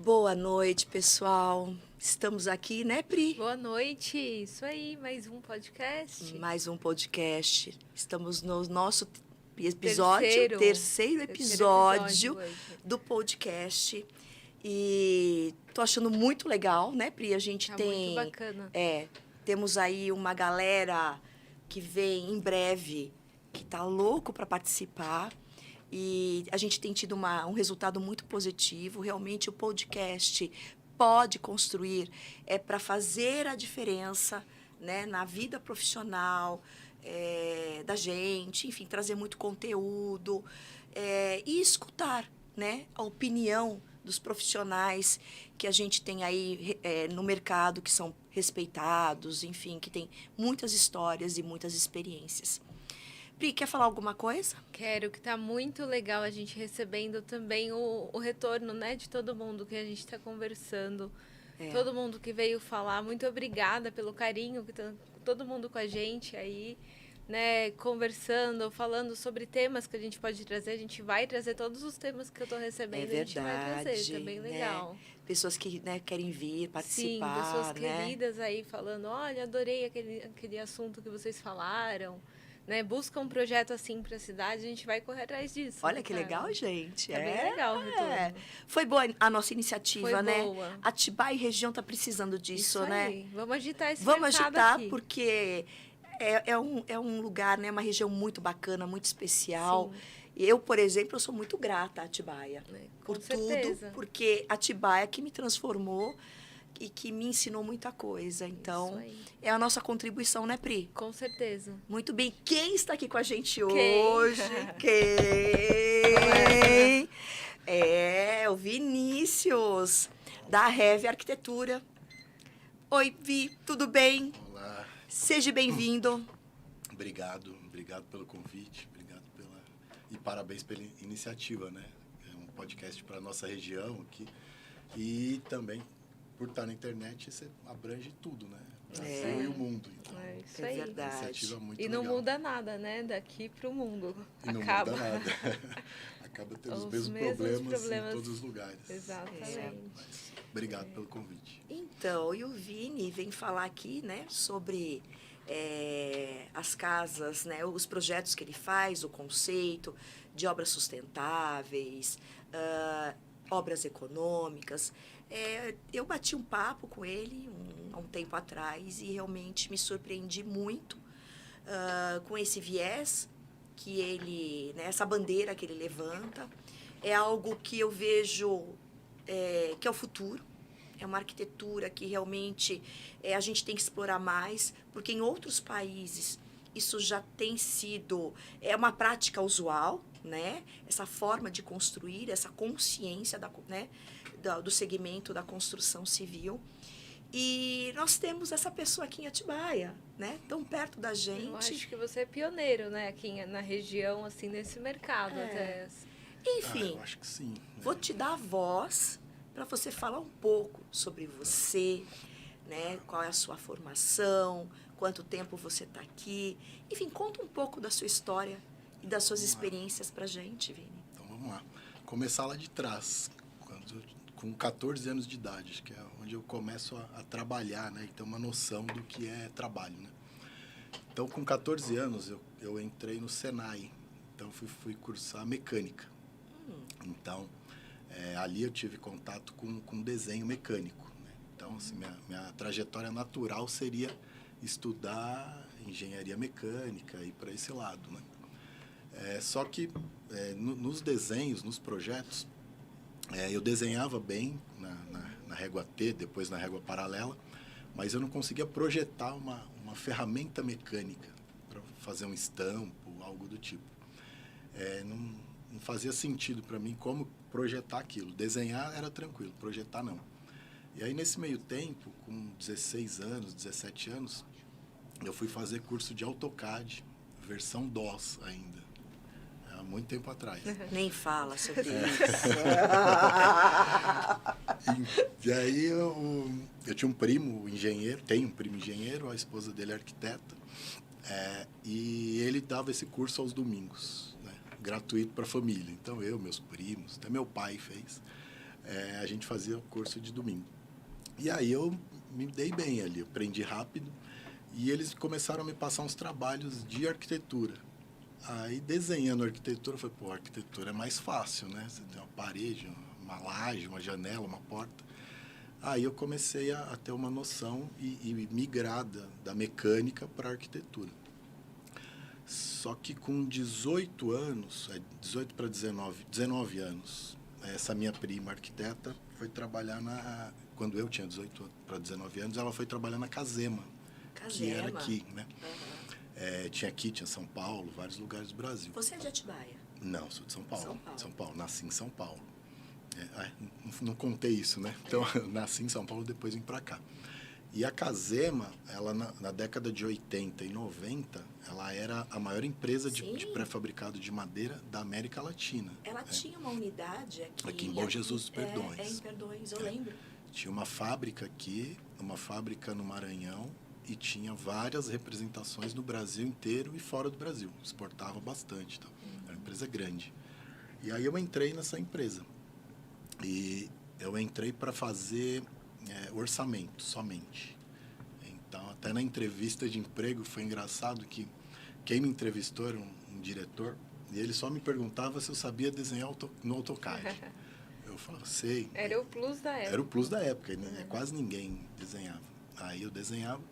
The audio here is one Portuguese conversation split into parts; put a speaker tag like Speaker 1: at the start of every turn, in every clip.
Speaker 1: Boa noite, pessoal. Estamos aqui, né, Pri?
Speaker 2: Boa noite, isso aí, mais um podcast.
Speaker 1: Mais um podcast. Estamos no nosso terceiro
Speaker 2: Terceiro
Speaker 1: episódio
Speaker 2: hoje.
Speaker 1: do podcast. E tô achando muito legal, né, Pri? A gente
Speaker 2: Tá
Speaker 1: tem...
Speaker 2: muito bacana.
Speaker 1: Temos aí uma galera que vem em breve, que tá louco para participar. E a gente tem tido um resultado muito positivo. Realmente, o podcast pode construir, para fazer a diferença, né, na vida profissional da gente, enfim, trazer muito conteúdo e escutar, né, a opinião dos profissionais que a gente tem aí no mercado, que são respeitados, enfim, que tem muitas histórias e muitas experiências. Pri, quer falar alguma coisa?
Speaker 2: Quero, que tá muito legal a gente recebendo também o retorno, né, de todo mundo que a gente está conversando. Todo mundo que veio falar, muito obrigada pelo carinho que tá todo mundo com a gente aí, né, conversando, falando sobre temas que a gente pode trazer. A gente vai trazer todos os temas que eu tô recebendo, a gente vai trazer, tá bem legal.
Speaker 1: Né? Pessoas que, né, querem vir participar.
Speaker 2: Sim, pessoas
Speaker 1: né?
Speaker 2: queridas aí falando, olha, adorei aquele assunto que vocês falaram. Né, busca um projeto assim para a cidade, a gente vai correr atrás disso.
Speaker 1: Olha
Speaker 2: né,
Speaker 1: que legal, gente.
Speaker 2: Tá bem legal o retorno.
Speaker 1: Foi boa a nossa iniciativa,
Speaker 2: Foi
Speaker 1: né?
Speaker 2: boa.
Speaker 1: Atibaia e região tá precisando disso,
Speaker 2: Isso
Speaker 1: né?
Speaker 2: aí. Vamos agitar esse
Speaker 1: Vamos
Speaker 2: mercado
Speaker 1: agitar,
Speaker 2: aqui.
Speaker 1: porque é um lugar, né? Uma região muito bacana, muito especial.
Speaker 2: Sim.
Speaker 1: Eu, por exemplo, eu sou muito grata a Atibaia.
Speaker 2: Com
Speaker 1: tudo,
Speaker 2: certeza.
Speaker 1: porque Atibaia que me transformou e que me ensinou muita coisa. Então, é a nossa contribuição, né, Pri?
Speaker 2: Com certeza.
Speaker 1: Muito bem. Quem está aqui com a gente
Speaker 2: Quem?
Speaker 1: hoje? Quem? É o Vinícius, da Heve Arquitetura. Oi, Vi, tudo bem?
Speaker 3: Olá.
Speaker 1: Seja bem-vindo.
Speaker 3: Obrigado pelo convite, e parabéns pela iniciativa, né? É um podcast para a nossa região aqui. E também, por estar na internet, você abrange tudo, né? Brasil e o mundo. Então,
Speaker 2: É isso aí.
Speaker 1: Verdade.
Speaker 3: Iniciativa muito
Speaker 2: E não
Speaker 3: legal.
Speaker 2: muda nada, né? Daqui para o mundo.
Speaker 3: E não
Speaker 2: Acaba.
Speaker 3: muda nada. Acaba tendo os mesmos problemas em todos os lugares.
Speaker 2: Exatamente.
Speaker 3: Mas, obrigado pelo convite.
Speaker 1: Então, e o Vini vem falar aqui, né, sobre as casas, né, os projetos que ele faz, o conceito de obras sustentáveis, obras econômicas. Eu bati um papo com ele há um tempo atrás e realmente me surpreendi muito com esse viés que ele, né, essa bandeira que ele levanta. É algo que eu vejo que é o futuro. É uma arquitetura que realmente a gente tem que explorar mais, porque em outros países isso já tem sido uma prática usual, né? Essa forma de construir, essa consciência do segmento da construção civil. E nós temos essa pessoa aqui em Atibaia, né? Tão perto da gente.
Speaker 2: Eu acho que você é pioneiro, né? Aqui na região, assim, nesse mercado até.
Speaker 1: Enfim,
Speaker 3: eu acho que sim. Né?
Speaker 1: Vou te dar a voz para você falar um pouco sobre você, né? Qual é a sua formação, quanto tempo você está aqui. Enfim, conta um pouco da sua história e das suas experiências para a gente, Vini.
Speaker 3: Então, vamos lá. Começar lá de trás, com 14 anos de idade, acho que é onde eu começo a trabalhar, né? E ter uma noção do que é trabalho, né? Então, com 14 anos, eu entrei no Senai. Então, fui cursar mecânica. Então, ali eu tive contato com desenho mecânico. Né? Então, assim, minha trajetória natural seria estudar engenharia mecânica e para esse lado. Né? Só que nos desenhos, nos projetos, eu desenhava bem na régua T, depois na régua paralela, mas eu não conseguia projetar uma ferramenta mecânica para fazer um estampo, algo do tipo. Não fazia sentido para mim como projetar aquilo. Desenhar era tranquilo, projetar não. E aí, nesse meio tempo, com 16 anos, 17 anos, eu fui fazer curso de AutoCAD, versão DOS ainda. Há muito tempo atrás.
Speaker 1: Nem fala sobre isso.
Speaker 3: E aí, eu tinha um primo engenheiro, tenho um primo engenheiro, a esposa dele é arquiteta, e ele dava esse curso aos domingos, né, gratuito para a família. Então, meus primos, até meu pai fez. a gente fazia o curso de domingo. E aí eu me dei bem ali, eu aprendi rápido. E eles começaram a me passar uns trabalhos de arquitetura. Aí, desenhando arquitetura, eu falei, pô, arquitetura é mais fácil, né? Você tem uma parede, uma laje, uma janela, uma porta. Aí eu comecei a ter uma noção e migrar da mecânica para a arquitetura. Só que com 18 anos, 18 para 19 anos, essa minha prima arquiteta foi trabalhar quando eu tinha 18 para 19 anos, ela foi trabalhar na Casema, que era aqui, né? Uhum. Tinha aqui, tinha São Paulo, vários lugares do Brasil.
Speaker 1: Você é de Atibaia?
Speaker 3: Não, sou de São Paulo. São Paulo. Nasci em São Paulo. Não contei isso, né? Então, nasci em São Paulo, depois vim para cá. E a Casema, ela na década de 80 e 90, ela era a maior empresa de pré-fabricado de madeira da América Latina.
Speaker 1: Ela tinha uma unidade
Speaker 3: aqui em Bom Jesus dos Perdões.
Speaker 1: Em Perdões, eu lembro.
Speaker 3: Tinha uma fábrica aqui, uma fábrica no Maranhão, e tinha várias representações no Brasil inteiro e fora do Brasil. Exportava bastante. Então. Era uma empresa grande. E aí eu entrei nessa empresa. E eu entrei para fazer orçamento somente. Então, até na entrevista de emprego foi engraçado que quem me entrevistou era um diretor, e ele só me perguntava se eu sabia desenhar no AutoCAD. Eu falava, sei.
Speaker 2: Era o plus da época.
Speaker 3: Era o plus da época, né? Quase ninguém desenhava. Aí eu desenhava,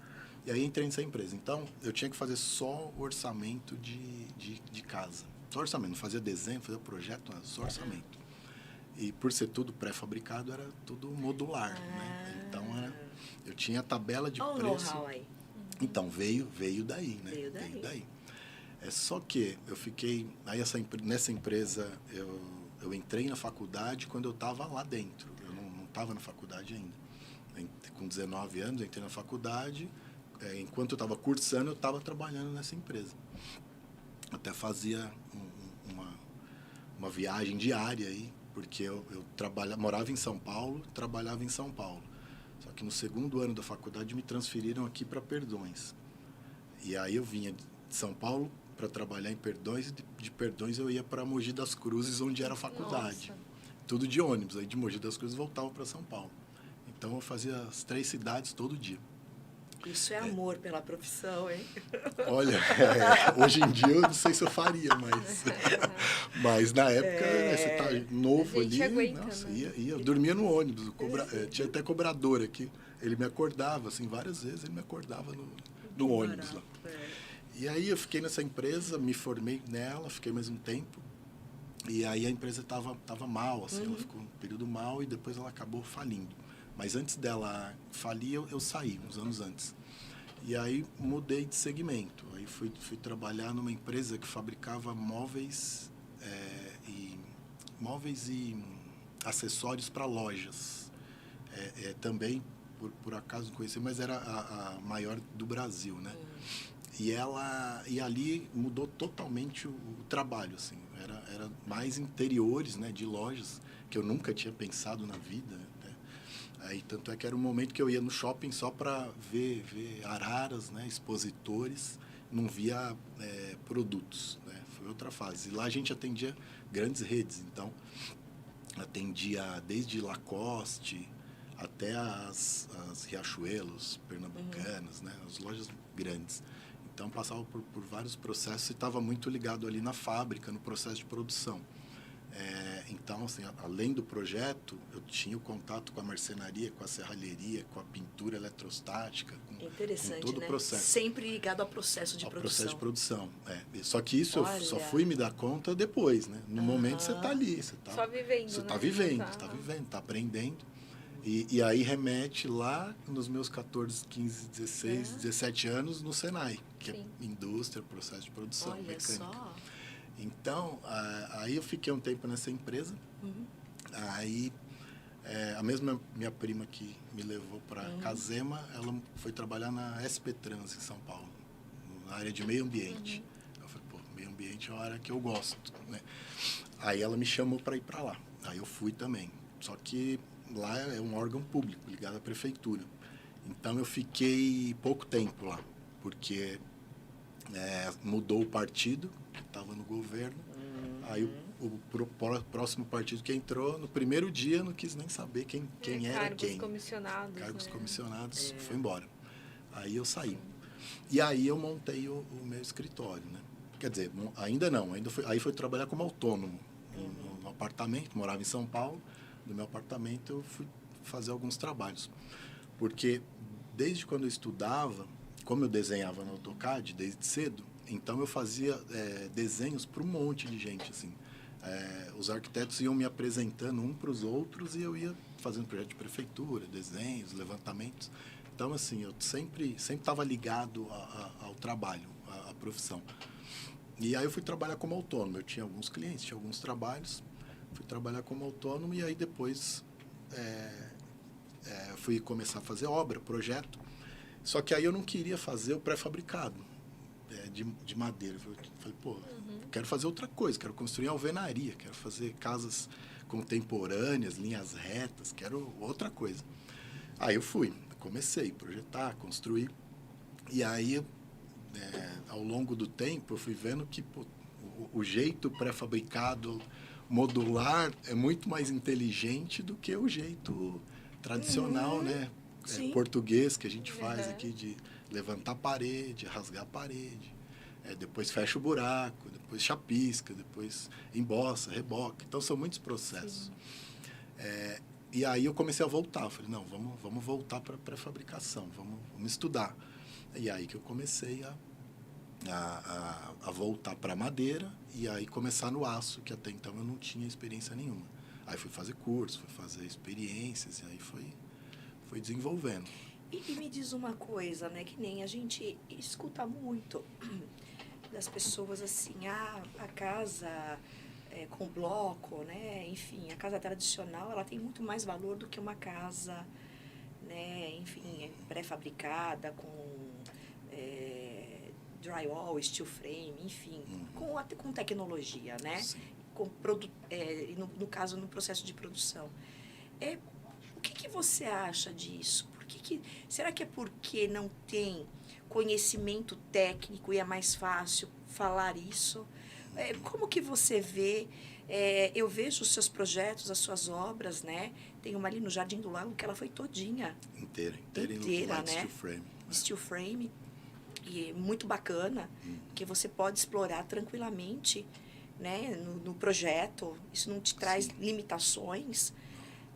Speaker 3: e aí entrei nessa empresa. Então, eu tinha que fazer só orçamento de casa. Só orçamento, não fazia desenho, não fazia projeto, só orçamento. E por ser tudo pré-fabricado, era tudo modular, né? Então, eu tinha a tabela de preço.
Speaker 1: Know-how aí.
Speaker 3: Então, veio daí, né? Veio daí. Só que eu fiquei... Aí nessa empresa, eu entrei na faculdade quando eu estava lá dentro. Eu não estava na faculdade ainda. Com 19 anos, eu entrei na faculdade. Enquanto eu estava cursando, eu estava trabalhando nessa empresa. Até fazia uma viagem diária aí, porque eu morava em São Paulo, trabalhava em São Paulo. Só que no segundo ano da faculdade me transferiram aqui para Perdões. E aí eu vinha de São Paulo para trabalhar em Perdões, e de Perdões eu ia para Mogi das Cruzes, onde era a faculdade. Nossa. Tudo de ônibus. Aí de Mogi das Cruzes voltava para São Paulo. Então eu fazia as 3 cidades todo dia.
Speaker 1: Isso é amor pela profissão, hein?
Speaker 3: Olha, hoje em dia eu não sei se eu faria, mas na época, você tá novo ali,
Speaker 2: aguenta,
Speaker 3: nossa,
Speaker 2: né?
Speaker 3: eu dormia no ônibus, tinha até cobrador aqui, ele me acordava, assim, várias vezes ele me acordava no ônibus lá. E aí eu fiquei nessa empresa, me formei nela, fiquei mais um tempo, e aí a empresa tava mal, assim, ela ficou um período mal e depois ela acabou falindo. Mas antes dela falir, eu saí, uns anos antes. E aí mudei de segmento. Aí fui trabalhar numa empresa que fabricava móveis e acessórios para lojas. Também, por acaso não conheci, mas era a maior do Brasil, né? E ali mudou totalmente o trabalho, assim. Era mais interiores, né, de lojas, que eu nunca tinha pensado na vida, né? Aí, tanto é que era um momento que eu ia no shopping só para ver araras, né, expositores, não via produtos, né? Foi outra fase. E lá a gente atendia grandes redes, então atendia desde Lacoste até as Riachuelos pernambucanas, né, as lojas grandes. Então passava por vários processos e estava muito ligado ali na fábrica, no processo de produção. Então, assim, além do projeto, eu tinha o contato com a marcenaria, com a serralheria, com a pintura eletrostática, com todo o processo.
Speaker 1: Sempre ligado ao processo de produção.
Speaker 3: Ao processo de produção, Só que isso eu só fui me dar conta depois, né? No momento você está ali, você está
Speaker 2: só vivendo,
Speaker 3: você está vivendo, está aprendendo. E aí remete lá nos meus 14, 15, 16, 17 anos no Senai, que é indústria, processo de produção,
Speaker 1: Olha
Speaker 3: mecânica.
Speaker 1: Só.
Speaker 3: Então, aí eu fiquei um tempo nessa empresa. Aí, a mesma minha prima que me levou para Casema, ela foi trabalhar na SP Trans, em São Paulo, na área de meio ambiente. Eu falei, meio ambiente é uma área que eu gosto, né? Aí ela me chamou para ir para lá. Aí eu fui também. Só que lá é um órgão público, ligado à prefeitura. Então, eu fiquei pouco tempo lá, porque mudou o partido que estava no governo. Aí próximo partido que entrou, no primeiro dia não quis nem saber quem era
Speaker 2: cargos
Speaker 3: quem.
Speaker 2: Comissionados,
Speaker 3: Cargos
Speaker 2: né?
Speaker 3: comissionados, foi embora. Aí eu saí. E aí eu montei o meu escritório, né? Quer dizer, ainda não, aí foi trabalhar como autônomo no apartamento, morava em São Paulo. No meu apartamento eu fui fazer alguns trabalhos. Porque desde quando eu estudava, como eu desenhava no AutoCAD desde cedo, então eu fazia desenhos para um monte de gente, assim. Os arquitetos iam me apresentando um para os outros e eu ia fazendo projeto de prefeitura, desenhos, levantamentos. Então, assim, eu sempre estava ligado ao trabalho, à profissão. E aí eu fui trabalhar como autônomo. Eu tinha alguns clientes, tinha alguns trabalhos. Fui trabalhar como autônomo e aí depois fui começar a fazer obra, projeto. Só que aí eu não queria fazer o pré-fabricado de madeira. Eu falei, pô, quero fazer outra coisa. Quero construir alvenaria, quero fazer casas contemporâneas, linhas retas, quero outra coisa. Aí eu comecei a projetar, construir. E aí, ao longo do tempo, eu fui vendo que o jeito pré-fabricado, modular, é muito mais inteligente do que o jeito tradicional, né? Português que a gente faz aqui, de levantar a parede, rasgar a parede. Depois fecha o buraco, depois chapisca, depois embossa, reboca. Então, são muitos processos. E aí eu comecei a voltar. Falei, não, vamos voltar para a pré-fabricação, vamos estudar. E aí que eu comecei a voltar para a madeira e aí começar no aço, que até então eu não tinha experiência nenhuma. Aí fui fazer curso, fui fazer experiências e aí foi desenvolvendo.
Speaker 1: E me diz uma coisa, né, que nem a gente escuta muito das pessoas assim, a casa com bloco, né, enfim, a casa tradicional, ela tem muito mais valor do que uma casa, né, enfim, pré-fabricada com drywall, steel frame, enfim, com tecnologia, né, no caso, no processo de produção. O que você acha disso? Será que é porque não tem conhecimento técnico e é mais fácil falar isso? Como que você vê? Eu vejo os seus projetos, as suas obras, né? Tem uma ali no Jardim do Lago que ela foi todinha.
Speaker 3: Inteira,
Speaker 1: né?
Speaker 3: Steel frame.
Speaker 1: Steel frame. E muito bacana, que você pode explorar tranquilamente, né? No projeto. Isso não te traz limitações,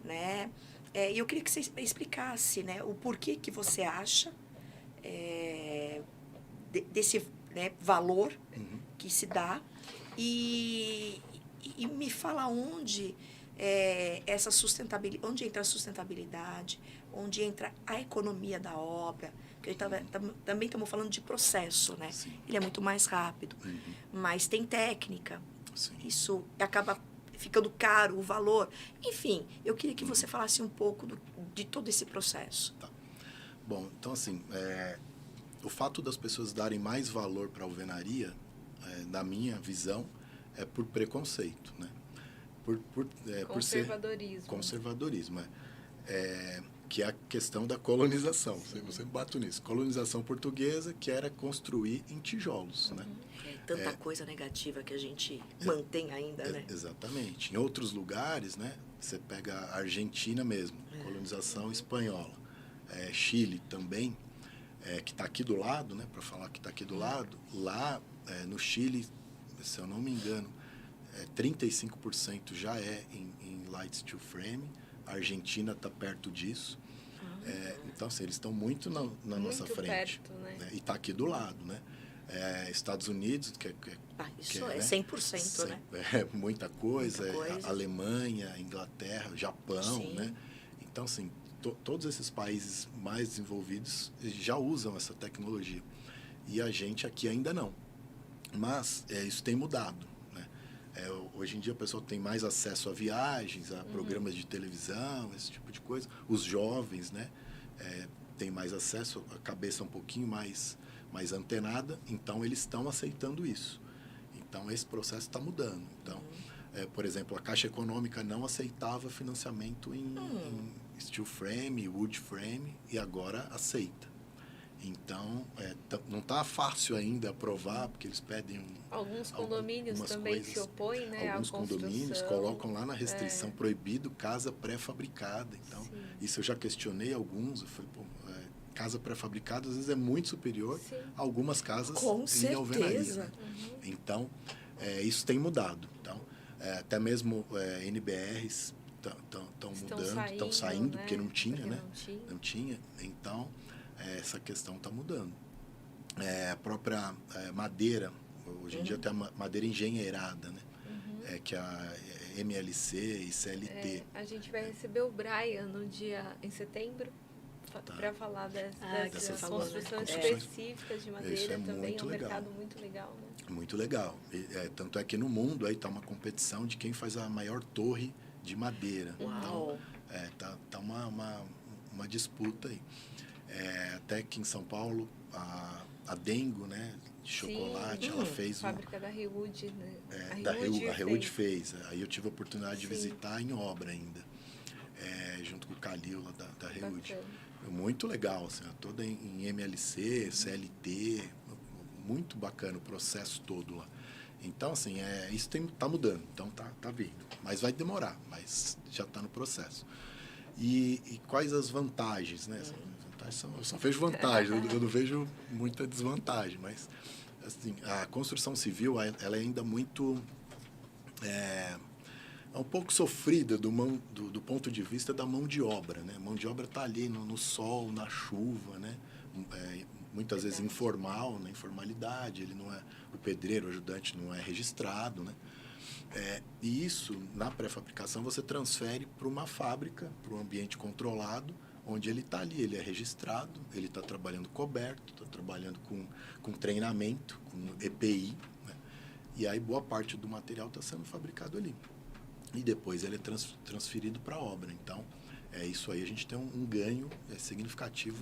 Speaker 1: né? E eu queria que você explicasse, né, o porquê que você acha desse, né, valor que se dá e me fala onde essa sustentabilidade, onde entra a sustentabilidade, onde entra a economia da obra, porque também estamos falando de processo, né?
Speaker 3: Sim.
Speaker 1: Ele é muito mais rápido, mas tem técnica.
Speaker 3: Sim.
Speaker 1: Isso acaba ficando caro, o valor. Enfim, eu queria que você falasse um pouco de todo esse processo.
Speaker 3: Tá. Bom, então assim, o fato das pessoas darem mais valor para a alvenaria, na minha visão, é por preconceito, né?
Speaker 2: Conservadorismo.
Speaker 3: Conservadorismo, que é a questão da colonização. Você bate nisso. Colonização portuguesa, que era construir em tijolos, né?
Speaker 1: Tanta coisa negativa que a gente mantém ainda, né?
Speaker 3: Exatamente. Em outros lugares, né? Você pega a Argentina mesmo, colonização espanhola. Chile também, que está aqui do lado, né? Para falar que está aqui do lado, lá no Chile, se eu não me engano, 35% já em light steel frame. A Argentina está perto disso. Então, assim, eles estão muito na nossa frente.
Speaker 2: Perto, né?
Speaker 3: E está aqui do lado, né? Estados Unidos,
Speaker 1: isso é 100%, né?
Speaker 3: Muita coisa. Alemanha, Inglaterra, Japão, né? Então, assim, todos esses países mais desenvolvidos já usam essa tecnologia. E a gente aqui ainda não. Mas isso tem mudado, né? Hoje em dia a pessoa tem mais acesso a viagens, a programas de televisão, esse tipo de coisa. Os jovens, né? Têm mais acesso, a cabeça um pouquinho mais antenada, então eles estão aceitando isso. Então, esse processo está mudando. Então, por exemplo, a Caixa Econômica não aceitava financiamento em steel frame, wood frame, e agora aceita. Então, não está fácil ainda aprovar, porque eles pedem
Speaker 2: alguns condomínios também
Speaker 3: coisas,
Speaker 2: se opõem, né,
Speaker 3: alguns
Speaker 2: à construção.
Speaker 3: condomínios colocam lá na restrição proibido casa pré-fabricada. Então,
Speaker 2: Sim.
Speaker 3: isso eu já questionei alguns. Eu falei, pô, casa pré-fabricada às vezes é muito superior
Speaker 2: Sim.
Speaker 3: a algumas casas
Speaker 1: Com
Speaker 3: em alvenaria.
Speaker 1: certeza.
Speaker 3: Né? Então, isso tem mudado. Então, até mesmo NBRs estão mudando, estão saindo,
Speaker 2: né?
Speaker 3: porque não tinha,
Speaker 2: porque
Speaker 3: né?
Speaker 2: Não tinha.
Speaker 3: Então, essa questão está mudando. A própria madeira, hoje em dia tem a madeira engenheirada, né? Que é a MLC e CLT.
Speaker 2: A gente vai receber o Brian em setembro, para falar dessas construções específicas de madeira também. É um mercado muito legal, né?
Speaker 3: Muito legal. Tanto é que no mundo aí está uma competição de quem faz a maior torre de madeira.
Speaker 1: Uau.
Speaker 3: Então, tá uma disputa aí. Até que em São Paulo, a Dengo, né, de chocolate, ela fez
Speaker 2: fábrica da Rewood, né?
Speaker 3: A Rewood fez. Aí eu tive a oportunidade de visitar em obra ainda, junto com o Calil lá da Rewood. Muito legal, assim, toda em MLC, CLT, muito bacana o processo todo lá. Então, assim, isso tá mudando, então tá vindo. Mas vai demorar, mas já está no processo. E quais as vantagens, né? Eu só vejo vantagem, eu não vejo muita desvantagem, mas assim, a construção civil ela é ainda muito um pouco sofrida do ponto de vista da mão de obra, né? A mão de obra está ali no sol, na chuva, né? Muitas vezes informal, na informalidade, ele não é, o pedreiro, o ajudante não é registrado, né? E isso, na pré-fabricação, você transfere para uma fábrica, para um ambiente controlado, onde ele está ali, ele é registrado, ele está trabalhando coberto, está trabalhando com treinamento, com EPI, né? E aí boa parte do material está sendo fabricado ali. E depois ele é transferido para a obra. Então, isso aí a gente tem um ganho significativo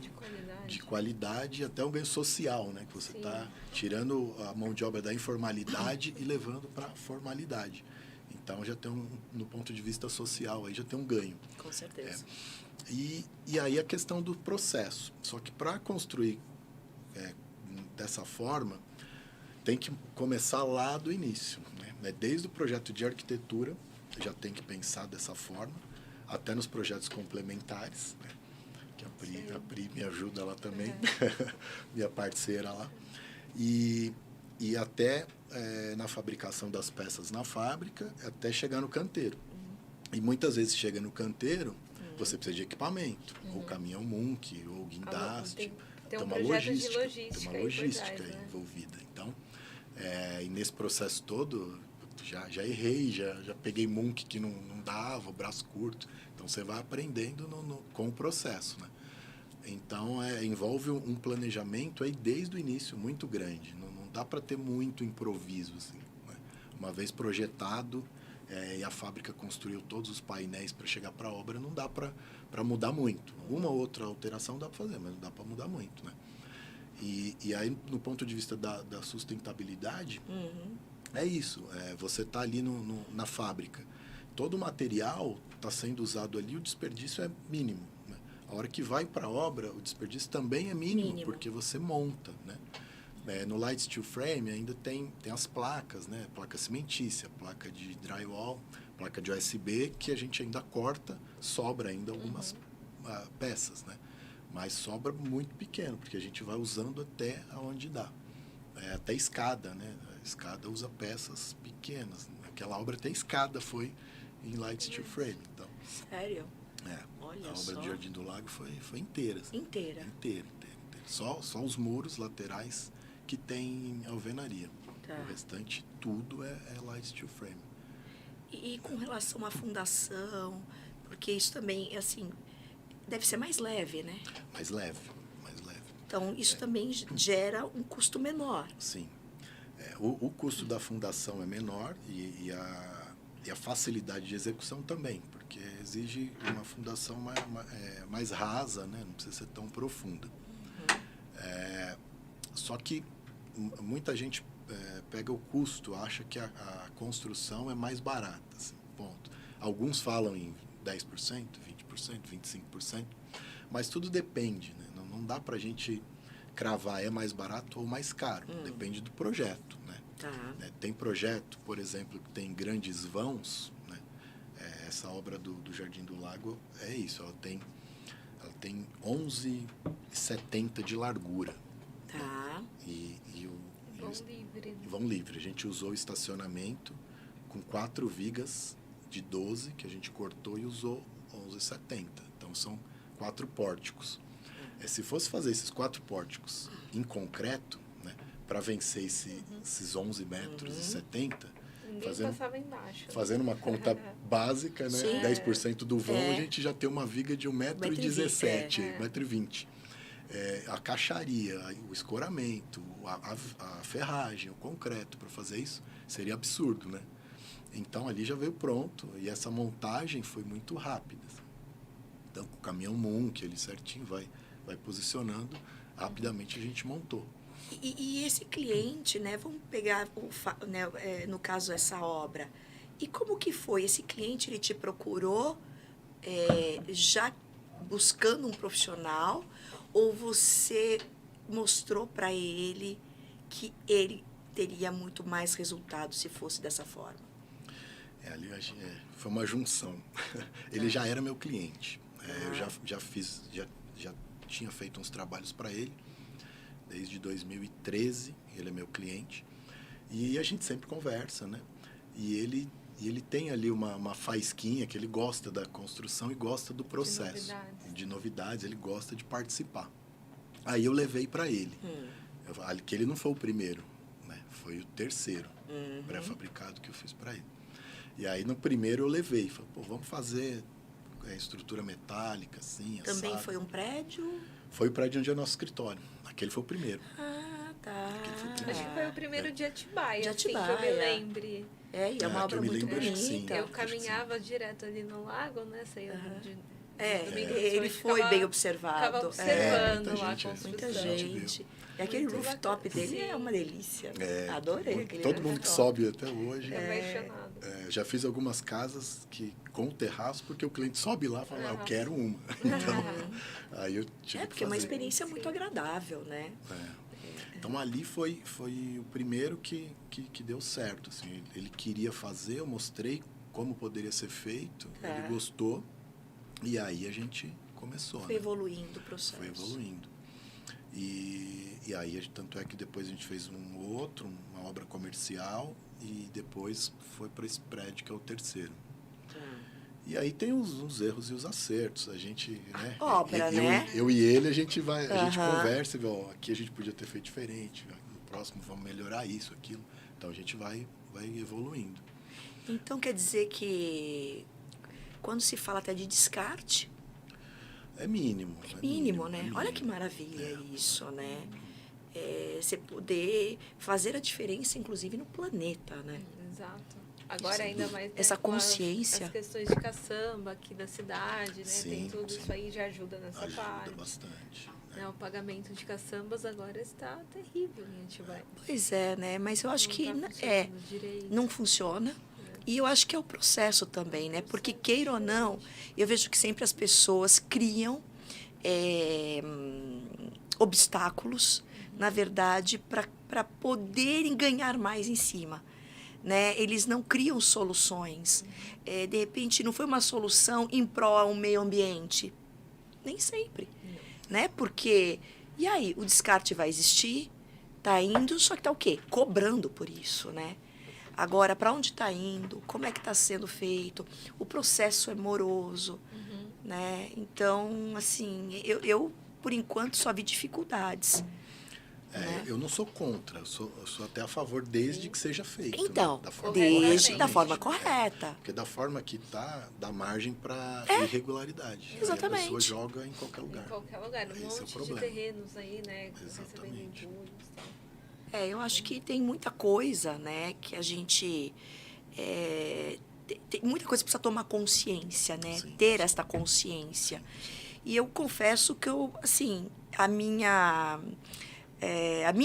Speaker 3: de qualidade e até um ganho social, né? Que você está tirando a mão de obra da informalidade e levando para a formalidade. Então, já tem no ponto de vista social, aí já tem um ganho.
Speaker 1: Com certeza.
Speaker 3: E aí a questão do processo. Só que para construir dessa forma, tem que começar lá do início, né? Desde o projeto de arquitetura, já tem que pensar dessa forma, até nos projetos complementares, né? Que a Pri me ajuda lá também, minha parceira lá. E até na fabricação das peças na fábrica, até chegar no canteiro. E muitas vezes chega no canteiro, você precisa de equipamento, ou caminhão Munk, ou guindaste.
Speaker 2: Tem
Speaker 3: uma
Speaker 2: logística
Speaker 3: tem uma logística envolvida. Então, e nesse processo todo, já errei, já peguei Munk que não dava, o braço curto. Então, você vai aprendendo com o processo, né? Então, envolve um planejamento aí desde o início muito grande. Não dá para ter muito improviso, assim, né? Uma vez projetado, e a fábrica construiu todos os painéis para chegar para a obra, não dá para mudar muito. Uma outra alteração dá para fazer, mas não dá para mudar muito, né? E aí, no ponto de vista da sustentabilidade, é isso. Você está ali na fábrica. Todo o material está sendo usado ali, o desperdício é mínimo, né? A hora que vai para a obra, o desperdício também é mínimo. Porque você monta, né? No Light Steel Frame ainda tem as placas, né? Placa cimentícia, placa de drywall, placa de USB, que a gente ainda corta, sobra ainda algumas peças, né? Mas sobra muito pequeno, porque a gente vai usando até aonde dá. Até escada, né? A escada usa peças pequenas. Naquela obra até escada foi em Light Steel Frame. Então,
Speaker 1: sério?
Speaker 3: Olha, a obra de Jardim do Lago foi inteira. Assim.
Speaker 1: Inteira.
Speaker 3: Só os muros laterais que tem alvenaria.
Speaker 1: Tá.
Speaker 3: O restante, tudo é Light Steel Frame.
Speaker 1: E com relação à fundação, porque isso também, assim, deve ser mais leve, né?
Speaker 3: Mais leve.
Speaker 1: Então, isso também gera um custo menor.
Speaker 3: Sim. O custo da fundação é menor e a facilidade de execução também, porque exige uma fundação mais rasa, né? Não precisa ser tão profunda. Só que muita gente pega o custo, acha que a construção é mais barata. Assim, ponto. Alguns falam em 10%, 20%, 25%, mas tudo depende, né? Não dá para a gente cravar é mais barato ou mais caro, depende do projeto, né?
Speaker 1: Tá.
Speaker 3: Tem projeto, por exemplo, que tem grandes vãos, né? Essa obra do Jardim do Lago é isso, ela tem 11,70 de largura.
Speaker 1: Tá.
Speaker 2: Vão livre.
Speaker 3: A gente usou o estacionamento com 4 vigas de 12 que a gente cortou e usou 11,70. Então são 4 pórticos. Se fosse fazer esses 4 pórticos em concreto, né, para vencer esses 11 metros e 70,
Speaker 2: Ninguém passava embaixo.
Speaker 3: fazendo uma conta básica, né,
Speaker 1: Sim.
Speaker 3: 10% do vão, a gente já tem uma viga de 1,17 m, 1,20 m. A caixaria, o escoramento, a ferragem, o concreto, para fazer isso seria absurdo, né? Então ali já veio pronto e essa montagem foi muito rápida. Então com o caminhão Munk, ele certinho vai posicionando, rapidamente a gente montou.
Speaker 1: E esse cliente, né? Vamos pegar, no caso, essa obra. E como que foi? Esse cliente, ele te procurou já buscando um profissional ou você mostrou para ele que ele teria muito mais resultado se fosse dessa forma?
Speaker 3: Ali foi uma junção. Ele já era meu cliente. Eu já tinha feito uns trabalhos para ele. Desde 2013, ele é meu cliente. E a gente sempre conversa, né? E ele tem ali uma faísquinha que ele gosta da construção e gosta do processo. De novidades, ele gosta de participar. Aí eu levei para ele. Que ele não foi o primeiro, né? Foi o terceiro pré-fabricado que eu fiz para ele. E aí no primeiro eu levei. Falei, vamos fazer estrutura metálica, assim,
Speaker 1: Também
Speaker 3: assado.
Speaker 1: foi um prédio?
Speaker 3: Foi o prédio onde é o nosso escritório. Aquele foi o primeiro.
Speaker 1: Ah, tá.
Speaker 2: Acho que foi o primeiro de Atibaia,
Speaker 1: De
Speaker 2: assim, que eu me
Speaker 1: Atibaia.
Speaker 2: lembre.
Speaker 1: E é uma obra muito bonita.
Speaker 2: Eu caminhava direto ali no lago, né?
Speaker 1: Ele foi bem observado.
Speaker 2: Ficava observando
Speaker 3: muita
Speaker 2: lá a
Speaker 3: gente,
Speaker 2: construção.
Speaker 1: Muita gente. E aquele
Speaker 2: Muito
Speaker 1: rooftop
Speaker 2: bacana.
Speaker 1: dele é uma delícia. Adorei aquele
Speaker 3: Todo mundo que
Speaker 1: rooftop.
Speaker 3: sobe até hoje.
Speaker 2: Apaixonado.
Speaker 3: Já fiz algumas casas com terraço, porque o cliente sobe lá e fala, eu quero uma. Então, aí eu tive que
Speaker 1: Porque é uma
Speaker 3: fazer.
Speaker 1: experiência muito agradável, né?
Speaker 3: Então ali foi o primeiro que deu certo. Assim, ele queria fazer, eu mostrei como poderia ser feito, ele gostou, e aí a gente começou.
Speaker 1: Foi evoluindo o processo.
Speaker 3: Foi evoluindo. E aí, tanto é que depois a gente fez uma obra comercial, e depois foi para esse prédio que é o terceiro. E aí tem os erros e os acertos. A gente, né?
Speaker 1: Obra, né?
Speaker 3: Eu e ele, a gente conversa e vê, aqui a gente podia ter feito diferente, no próximo vamos melhorar isso, aquilo. Então a gente vai evoluindo.
Speaker 1: Então quer dizer que quando se fala até de descarte,
Speaker 3: é mínimo.
Speaker 1: Mínimo, né? Olha que maravilha isso, né? Você poder fazer a diferença, inclusive, no planeta, né?
Speaker 2: Exato. Agora ainda mais
Speaker 1: essa consciência.
Speaker 2: As questões de caçamba aqui da cidade, né?
Speaker 3: Sim,
Speaker 2: tem tudo isso aí, já ajuda nessa parte.
Speaker 3: Ajuda bastante.
Speaker 2: O pagamento de caçambas agora está terrível em Atibaia.
Speaker 1: Pois é, né? Mas eu acho que
Speaker 2: não
Speaker 1: não funciona. E eu acho que é o processo também, né? Porque, queira ou não, eu vejo que sempre as pessoas criam obstáculos, na verdade, para poderem ganhar mais em cima. Né? Eles não criam soluções. De repente, não foi uma solução em prol ao meio ambiente. Nem sempre. Né? Porque, e aí, o descarte vai existir, tá indo, só que tá o quê? Cobrando por isso, né? Agora, para onde está indo? Como é que está sendo feito? O processo é moroso, né? Então, assim, eu por enquanto só vi dificuldades. Né?
Speaker 3: Eu não sou contra, eu sou até a favor desde que seja feito.
Speaker 1: Então,
Speaker 3: né?
Speaker 1: da forma correta.
Speaker 3: Porque da forma que está, dá margem para irregularidade.
Speaker 1: Exatamente.
Speaker 3: Aí a pessoa joga em qualquer lugar.
Speaker 2: Em qualquer lugar, um monte de terrenos aí, né? Recebendo entulhos e tal.
Speaker 1: Eu acho que tem muita coisa, né, que a gente... tem muita coisa que precisa tomar consciência, né?
Speaker 3: Sim.
Speaker 1: Ter esta consciência. E eu confesso que a minha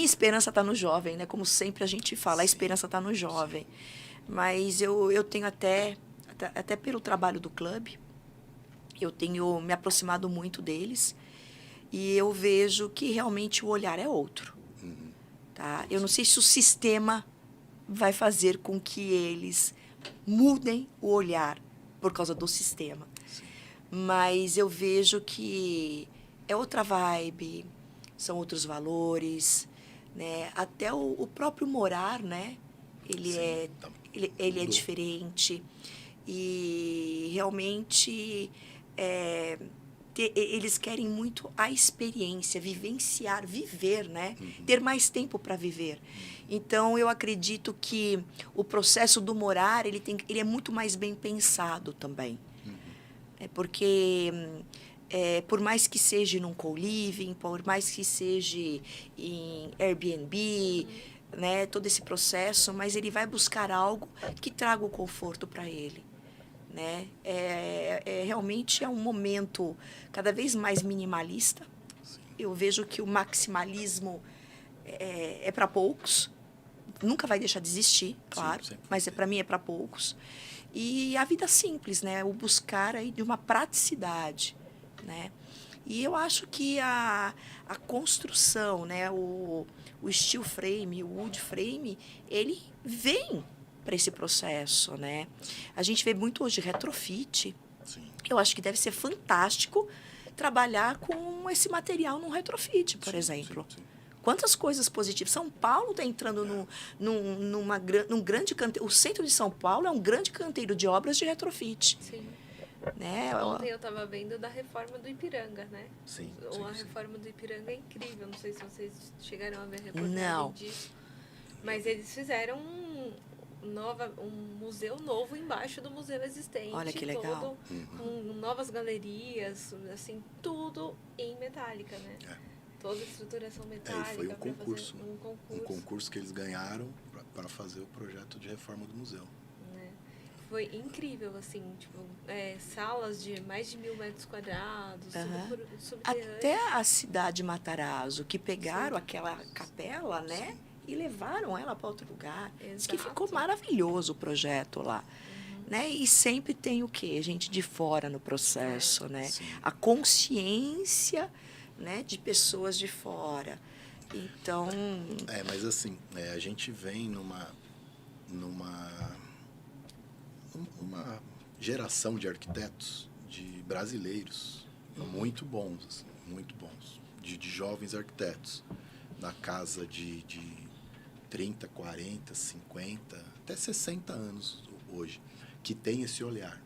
Speaker 1: esperança está no jovem, né? Como sempre a gente fala, a esperança está no jovem. Mas eu tenho até pelo trabalho do clube, eu tenho me aproximado muito deles. E eu vejo que realmente o olhar é outro. Tá? Eu não sei se o sistema vai fazer com que eles mudem o olhar por causa do sistema.
Speaker 3: Sim.
Speaker 1: Mas eu vejo que é outra vibe, são outros valores, né? Até o próprio morar, né? Ele,
Speaker 3: Sim,
Speaker 1: ele é diferente. E realmente eles querem muito a experiência, vivenciar, viver, né? Ter mais tempo para viver. Então, eu acredito que o processo do morar, ele é muito mais bem pensado também. Porque, por mais que seja num co-living, por mais que seja em Airbnb, né? Todo esse processo, mas ele vai buscar algo que traga o conforto para ele. Né? Realmente é um momento cada vez mais minimalista.
Speaker 3: Sim.
Speaker 1: Eu vejo que o maximalismo é para poucos, nunca vai deixar de existir, claro,
Speaker 3: Sim,
Speaker 1: mas para mim é para poucos. E a vida simples, né? O buscar aí de uma praticidade, né? E eu acho que a construção, né? O steel frame, o wood frame, ele vem para esse processo, né? A gente vê muito hoje retrofit.
Speaker 3: Sim.
Speaker 1: Eu acho que deve ser fantástico trabalhar com esse material num retrofit, por exemplo.
Speaker 3: Sim.
Speaker 1: Quantas coisas positivas. São Paulo está entrando num grande canteiro. O centro de São Paulo é um grande canteiro de obras de retrofit.
Speaker 2: Sim.
Speaker 1: Né?
Speaker 2: Ontem eu estava vendo da reforma do Ipiranga, né?
Speaker 3: Sim.
Speaker 2: A reforma do Ipiranga é incrível. Não sei se vocês chegaram a ver a reportagem
Speaker 1: Não.
Speaker 2: disso. Mas eles fizeram um museu novo embaixo do museu existente.
Speaker 1: Olha que legal.
Speaker 2: Todo, com novas galerias, assim, tudo em metálica, né? Toda a estruturação metálica.
Speaker 3: Foi um concurso.
Speaker 2: Um
Speaker 3: concurso que eles ganharam para fazer o projeto de reforma do museu.
Speaker 2: Foi incrível, assim, tipo, salas de mais de 1.000 metros quadrados, subterrâneas.
Speaker 1: Até a cidade de Matarazzo, que pegaram aquela capela, né? E levaram ela para outro lugar. Diz que ficou maravilhoso o projeto lá. Né? E sempre tem o quê? Gente de fora no processo, né?
Speaker 3: Sim.
Speaker 1: A consciência, né, de pessoas de fora. Então...
Speaker 3: mas assim, a gente vem numa geração de arquitetos, de brasileiros, muito bons, assim, muito bons, de jovens arquitetos, na casa de 30, 40, 50, até 60 anos hoje, que tem esse olhar.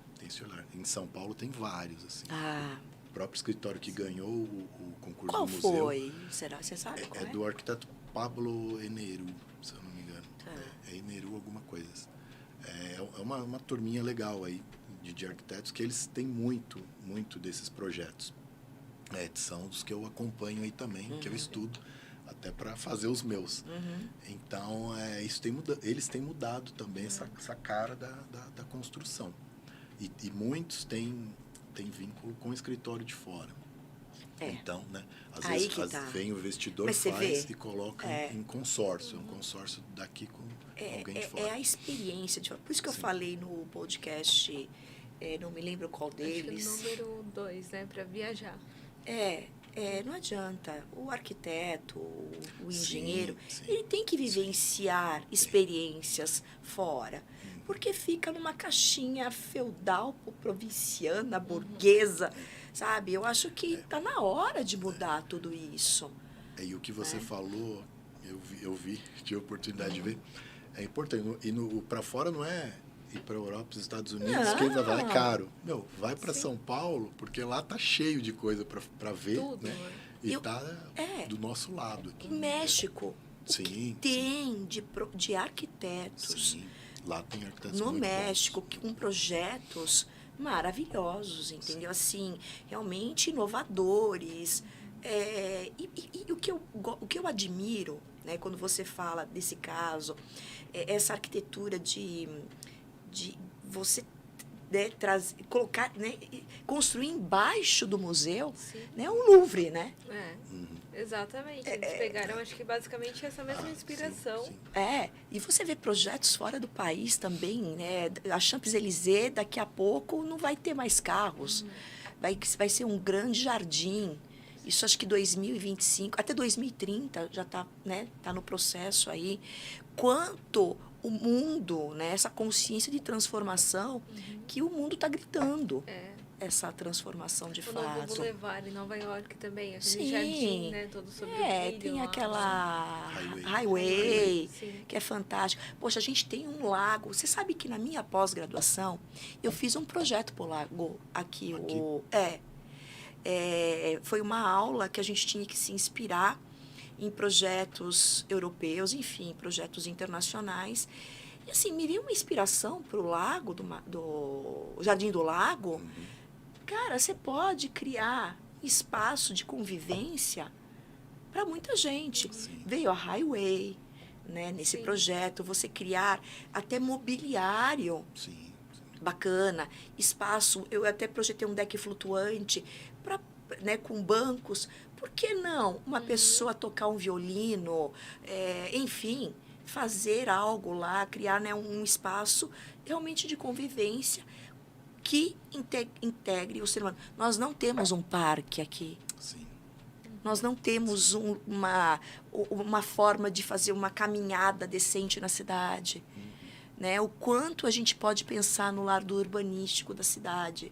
Speaker 3: Em São Paulo tem vários, assim. O próprio escritório que ganhou o concurso do museu.
Speaker 1: Qual foi? Será? Você sabe qual é?
Speaker 3: É do arquiteto Pablo Eneru, se eu não me engano. É Eneru alguma coisa. É uma turminha legal aí de arquitetos que eles têm muito desses projetos. São dos que eu acompanho aí também, que eu estudo até para fazer os meus. Então, eles têm mudado também essa cara da construção. E muitos têm vínculo com o escritório de fora. Então, né, às vezes vem o investidor, faz e coloca em consórcio. Um consórcio daqui com alguém de fora.
Speaker 1: É a experiência. Por isso que eu falei no podcast, não me lembro qual deles.
Speaker 2: Acho que número 2, né? Para viajar.
Speaker 1: Não adianta. O arquiteto, o engenheiro,
Speaker 3: sim.
Speaker 1: ele tem que vivenciar experiências fora. Porque fica numa caixinha feudal, provinciana, burguesa, sabe? Eu acho que está na hora de mudar tudo isso.
Speaker 3: E o que você falou, eu vi, tive a oportunidade de ver, é importante. E para fora não é ir para a Europa, para os Estados Unidos, que vai é caro. Vai para São Paulo, porque lá tá cheio de coisa para ver,
Speaker 2: tudo,
Speaker 3: né? E tá do nosso lado aqui.
Speaker 1: México,
Speaker 3: sim,
Speaker 1: tem de arquitetos.
Speaker 3: Sim. Lá tem arquitetos
Speaker 1: no
Speaker 3: muito
Speaker 1: México,
Speaker 3: bons.
Speaker 1: com projetos maravilhosos, entendeu? Assim, realmente inovadores. E o que eu admiro, né, quando você fala desse caso, essa arquitetura de você, né, colocar, né, construir embaixo do museu, né, um Louvre, né?
Speaker 2: Exatamente. Eles pegaram, acho que basicamente essa mesma inspiração.
Speaker 3: Sim.
Speaker 1: E você vê projetos fora do país também, né? A Champs-Élysées, daqui a pouco, não vai ter mais carros. Vai ser um grande jardim, Isso acho que 2025, até 2030 já está, né, tá no processo aí. Quanto o mundo, né, essa consciência de transformação que o mundo está gritando. Essa transformação de fato.
Speaker 2: O novo Boulevard em Nova York também, aquele
Speaker 1: Sim.
Speaker 2: jardim, né, todo sobre o brilho,
Speaker 1: tem
Speaker 2: lá.
Speaker 1: aquela
Speaker 2: Highway,
Speaker 1: que é fantástica. Poxa, a gente tem um lago. Você sabe que na minha pós-graduação eu fiz um projeto pro lago aqui. Foi uma aula que a gente tinha que se inspirar em projetos europeus, enfim, projetos internacionais. E assim, me veio uma inspiração para o lago, do Jardim do Lago. Cara, você pode criar espaço de convivência para muita gente.
Speaker 3: Sim.
Speaker 1: Veio a Highway, né, nesse projeto, você criar até mobiliário.
Speaker 3: Sim.
Speaker 1: Bacana, espaço, eu até projetei um deck flutuante para, né, com bancos. Por que não uma pessoa tocar um violino, enfim, fazer algo lá, criar, né, um espaço realmente de convivência que integre o ser humano. Nós não temos um parque aqui.
Speaker 3: Sim.
Speaker 1: Nós não temos uma forma de fazer uma caminhada decente na cidade. Né? O quanto a gente pode pensar no lado urbanístico da cidade.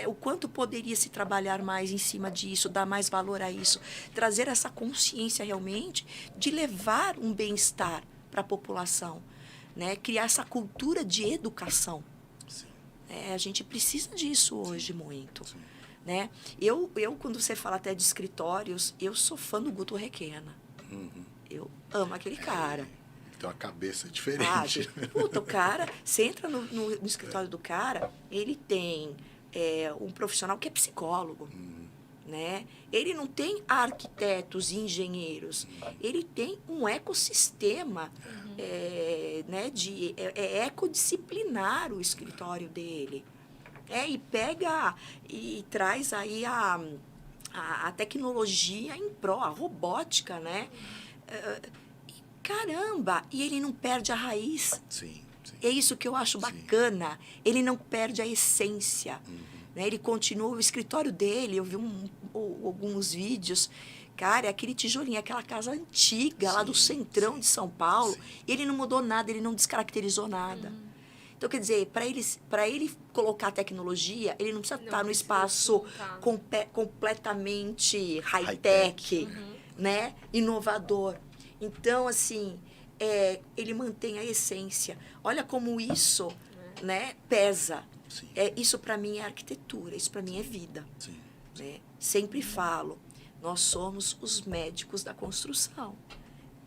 Speaker 1: O quanto poderia se trabalhar mais em cima disso, dar mais valor a isso. Trazer essa consciência realmente de levar um bem-estar para a população. Né? Criar essa cultura de educação.
Speaker 3: Sim.
Speaker 1: A gente precisa disso hoje muito.
Speaker 3: Sim.
Speaker 1: Né? Eu, quando você fala até de escritórios, eu sou fã do Guto Requena. Eu amo aquele cara.
Speaker 3: Tem uma cabeça diferente.
Speaker 1: O cara, você entra no escritório do cara, ele tem um profissional que é psicólogo. Né? Ele não tem arquitetos e engenheiros. Ele tem um ecossistema né, ecodisciplinar o escritório dele. E pega e traz aí a tecnologia em pró, a robótica, né? Caramba! E ele não perde a raiz.
Speaker 3: Sim.
Speaker 1: É isso que eu acho bacana. Ele não perde a essência. Né? Ele continua, o escritório dele, eu vi alguns vídeos, cara, é aquele tijolinho, aquela casa antiga lá do centrão de São Paulo. E ele não mudou nada, ele não descaracterizou nada. Então, quer dizer, para ele colocar tecnologia, ele não precisa estar no espaço completamente high-tech, né? Inovador. Então, assim, ele mantém a essência. Olha como isso né, pesa. Isso, para mim, é arquitetura, isso, para mim, é vida.
Speaker 3: Sim.
Speaker 1: Né? Sempre falo, nós somos os médicos da construção.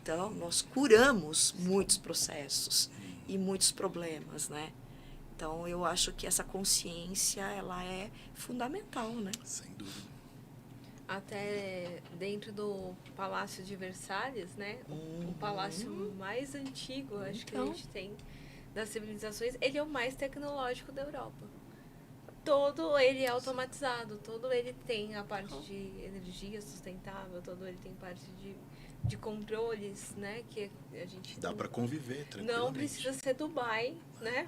Speaker 1: Então, nós curamos muitos processos e muitos problemas, né? Então, eu acho que essa consciência, ela é fundamental, né?
Speaker 3: Sem dúvida.
Speaker 2: Até dentro do Palácio de Versalhes, né? O palácio mais antigo, acho que a gente tem, das civilizações, ele é o mais tecnológico da Europa. Todo ele é automatizado, todo ele tem a parte de energia sustentável, todo ele tem parte de controles, né, que a gente
Speaker 3: dá para conviver tranquilamente.
Speaker 2: Não precisa ser Dubai, né,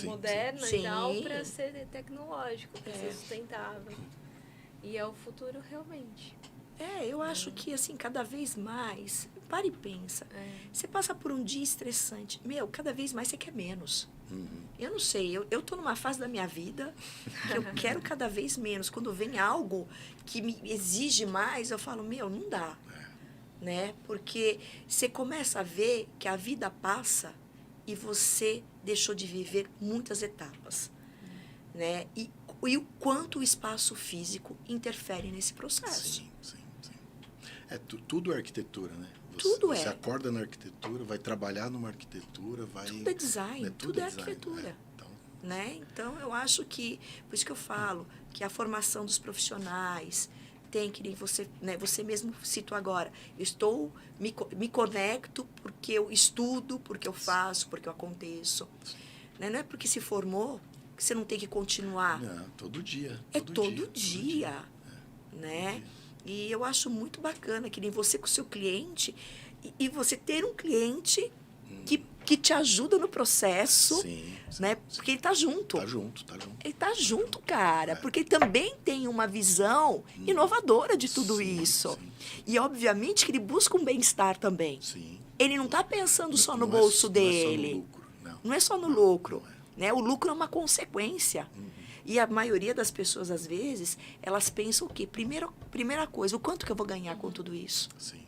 Speaker 2: moderna e tal, para ser tecnológico, para ser sustentável. E é o futuro realmente.
Speaker 1: Eu acho que assim, cada vez mais, para e pensa. Você passa por um dia estressante, cada vez mais você quer menos. Eu não sei, eu tô numa fase da minha vida que eu quero cada vez menos. Quando vem algo que me exige mais, eu falo, não dá. Né? Porque você começa a ver que a vida passa e você deixou de viver muitas etapas. Né? E o quanto o espaço físico interfere nesse processo.
Speaker 3: Sim. Tudo é arquitetura, né? Você acorda na arquitetura, vai trabalhar numa arquitetura, vai...
Speaker 1: Tudo é design, tudo é arquitetura. Né? Então, eu acho que... Por isso que eu falo que a formação dos profissionais tem que... Você mesmo citou agora. Eu me conecto porque eu estudo, porque eu faço, porque eu aconteço. Né? Não é porque se formou que você não tem que continuar.
Speaker 3: Não, todo dia.
Speaker 1: Todo dia. Né? E eu acho muito bacana que nem você com o seu cliente e você ter um cliente que que te ajuda no processo,
Speaker 3: Sim,
Speaker 1: né? Porque ele tá junto.
Speaker 3: Tá junto.
Speaker 1: Ele tá junto, cara, porque ele também tem uma visão inovadora de tudo isso.
Speaker 3: Sim.
Speaker 1: E, obviamente, que ele busca um bem-estar também.
Speaker 3: Sim.
Speaker 1: Ele não tá pensando só no
Speaker 3: Não é-
Speaker 1: bolso
Speaker 3: não é só no
Speaker 1: dele.
Speaker 3: lucro, não.
Speaker 1: Não é só no lucro.
Speaker 3: Não é.
Speaker 1: Né? O lucro é uma consequência. E a maioria das pessoas, às vezes, elas pensam o quê? Primeira coisa, o quanto que eu vou ganhar com tudo isso?
Speaker 3: Sim.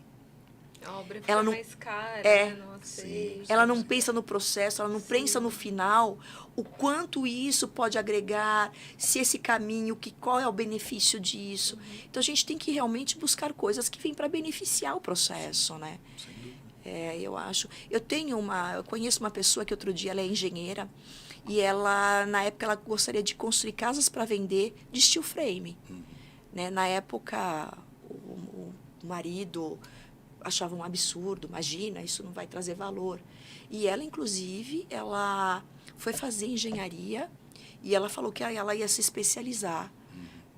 Speaker 2: A obra fica
Speaker 1: Ela não-
Speaker 2: mais cara,
Speaker 1: É.
Speaker 2: né? Não aceita.
Speaker 1: Ela não pensa no processo, ela não pensa no final, o quanto isso pode agregar, se esse caminho, qual é o benefício disso. Então, a gente tem que realmente buscar coisas que vêm para beneficiar o processo, né?
Speaker 3: Sem dúvida.
Speaker 1: Eu acho. Eu conheço uma pessoa que outro dia ela é engenheira e ela, na época, ela gostaria de construir casas para vender de steel frame. Né? Na época, o marido achava um absurdo, imagina, isso não vai trazer valor. E ela, inclusive, ela foi fazer engenharia e ela falou que ela ia se especializar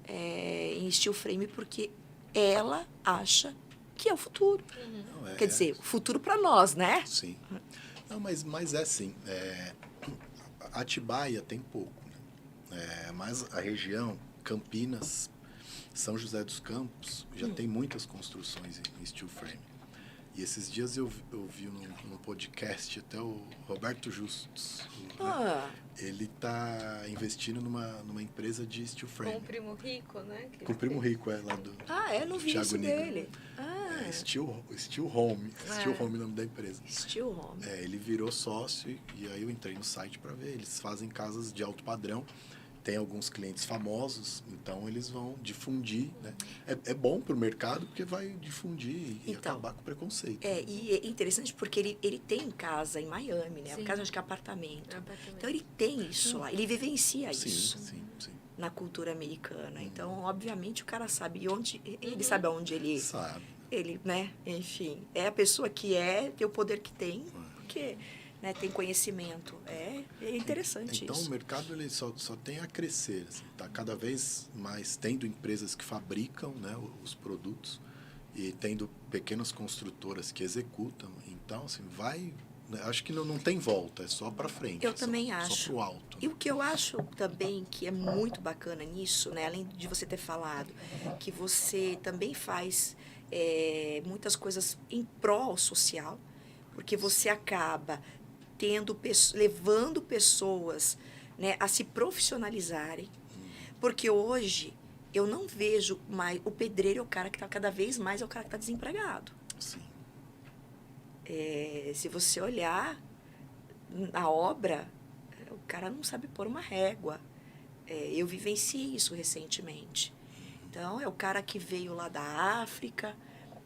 Speaker 1: em steel frame porque ela acha que é o futuro.
Speaker 3: Não,
Speaker 1: Quer dizer, o futuro para nós, né?
Speaker 3: Sim. Não, mas é assim. Atibaia tem pouco. Né? Mas a região, Campinas, São José dos Campos, já tem muitas construções em steel frame. E esses dias eu vi num podcast até o Roberto Justus.
Speaker 1: Ah,
Speaker 3: Ele está investindo numa empresa de steel frame.
Speaker 2: Com o Primo Rico, né?
Speaker 3: Com o Primo Rico, lá do
Speaker 1: não
Speaker 3: do
Speaker 1: vi
Speaker 3: Thiago
Speaker 1: isso
Speaker 3: Nigro.
Speaker 1: dele.
Speaker 3: Steel Home. Steel Home é o nome da empresa.
Speaker 1: Steel Home.
Speaker 3: Ele virou sócio e aí eu entrei no site para ver. Eles fazem casas de alto padrão. Tem alguns clientes famosos, então eles vão difundir. Né? É bom para o mercado porque vai difundir e
Speaker 1: Então,
Speaker 3: acabar com o preconceito.
Speaker 1: E é interessante porque ele tem casa em Miami, né?
Speaker 2: Sim.
Speaker 1: Casa, acho que é apartamento.
Speaker 2: Apartamento.
Speaker 1: Então, ele tem isso lá. Ele vivencia isso
Speaker 3: Sim.
Speaker 1: na cultura americana. Então, obviamente, o cara sabe onde... Ele sabe aonde ele...
Speaker 3: Sabe.
Speaker 1: Ele, né? Enfim, é a pessoa que tem o poder que tem, porque... Né, tem conhecimento. É interessante
Speaker 3: então,
Speaker 1: isso.
Speaker 3: o mercado ele só tem a crescer. Assim, tá cada vez mais tendo empresas que fabricam, né, os produtos e tendo pequenas construtoras que executam. Então, assim, acho que não tem volta, é só para frente.
Speaker 1: Eu também acho.
Speaker 3: Só para o alto.
Speaker 1: E o que eu acho também que é muito bacana nisso, né, além de você ter falado que você também faz muitas coisas em prol social, porque você acaba levando pessoas, né, a se profissionalizarem, porque hoje eu não vejo mais o pedreiro é o cara que está cada vez mais está desempregado.
Speaker 3: Sim.
Speaker 1: Se você olhar a obra, o cara não sabe pôr uma régua. Eu vivenciei isso recentemente. Então, é o cara que veio lá da África,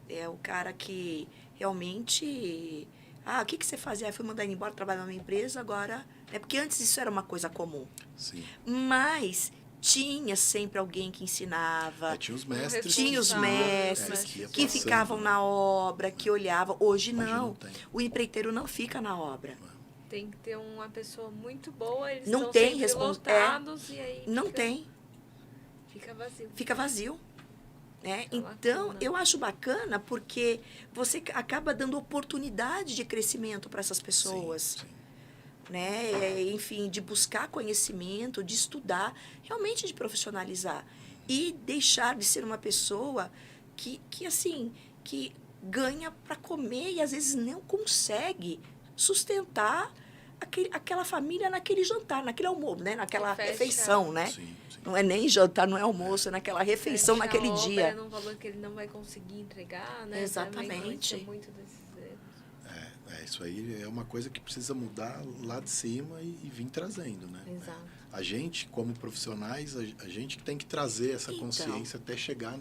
Speaker 1: é o cara que realmente... o que você fazia? Eu fui mandar ele embora, trabalhar numa empresa, agora... Porque antes isso era uma coisa comum.
Speaker 3: Sim.
Speaker 1: Mas tinha sempre alguém que ensinava.
Speaker 3: Tinha os mestres.
Speaker 1: Tinha os mestres que ficavam na obra, que olhavam. Hoje não. O empreiteiro não fica na obra.
Speaker 2: Tem que ter uma pessoa muito boa, eles
Speaker 1: não
Speaker 2: estão
Speaker 1: tem
Speaker 2: sempre lotados e aí
Speaker 1: não tem.
Speaker 2: Fica vazio.
Speaker 1: Fica vazio. Né?
Speaker 2: Fica
Speaker 1: Então,
Speaker 2: bacana.
Speaker 1: eu acho bacana porque você acaba dando oportunidade de crescimento para essas pessoas.
Speaker 3: Sim.
Speaker 1: Né? Enfim, de buscar conhecimento, de estudar, realmente de profissionalizar. E deixar de ser uma pessoa que ganha para comer e às vezes não consegue sustentar aquela família naquele jantar, naquele almoço, né? Naquela refeição, né?
Speaker 3: Sim.
Speaker 1: Não é nem jantar, não é almoço, é naquela refeição naquele dia.
Speaker 2: Num valor que ele não vai conseguir entregar, né?
Speaker 1: Exatamente.
Speaker 2: Também muito desses erros.
Speaker 3: Isso aí é uma coisa que precisa mudar lá de cima e vir trazendo, né?
Speaker 2: Exato.
Speaker 3: A gente, como profissionais, a gente que tem que trazer essa consciência até chegar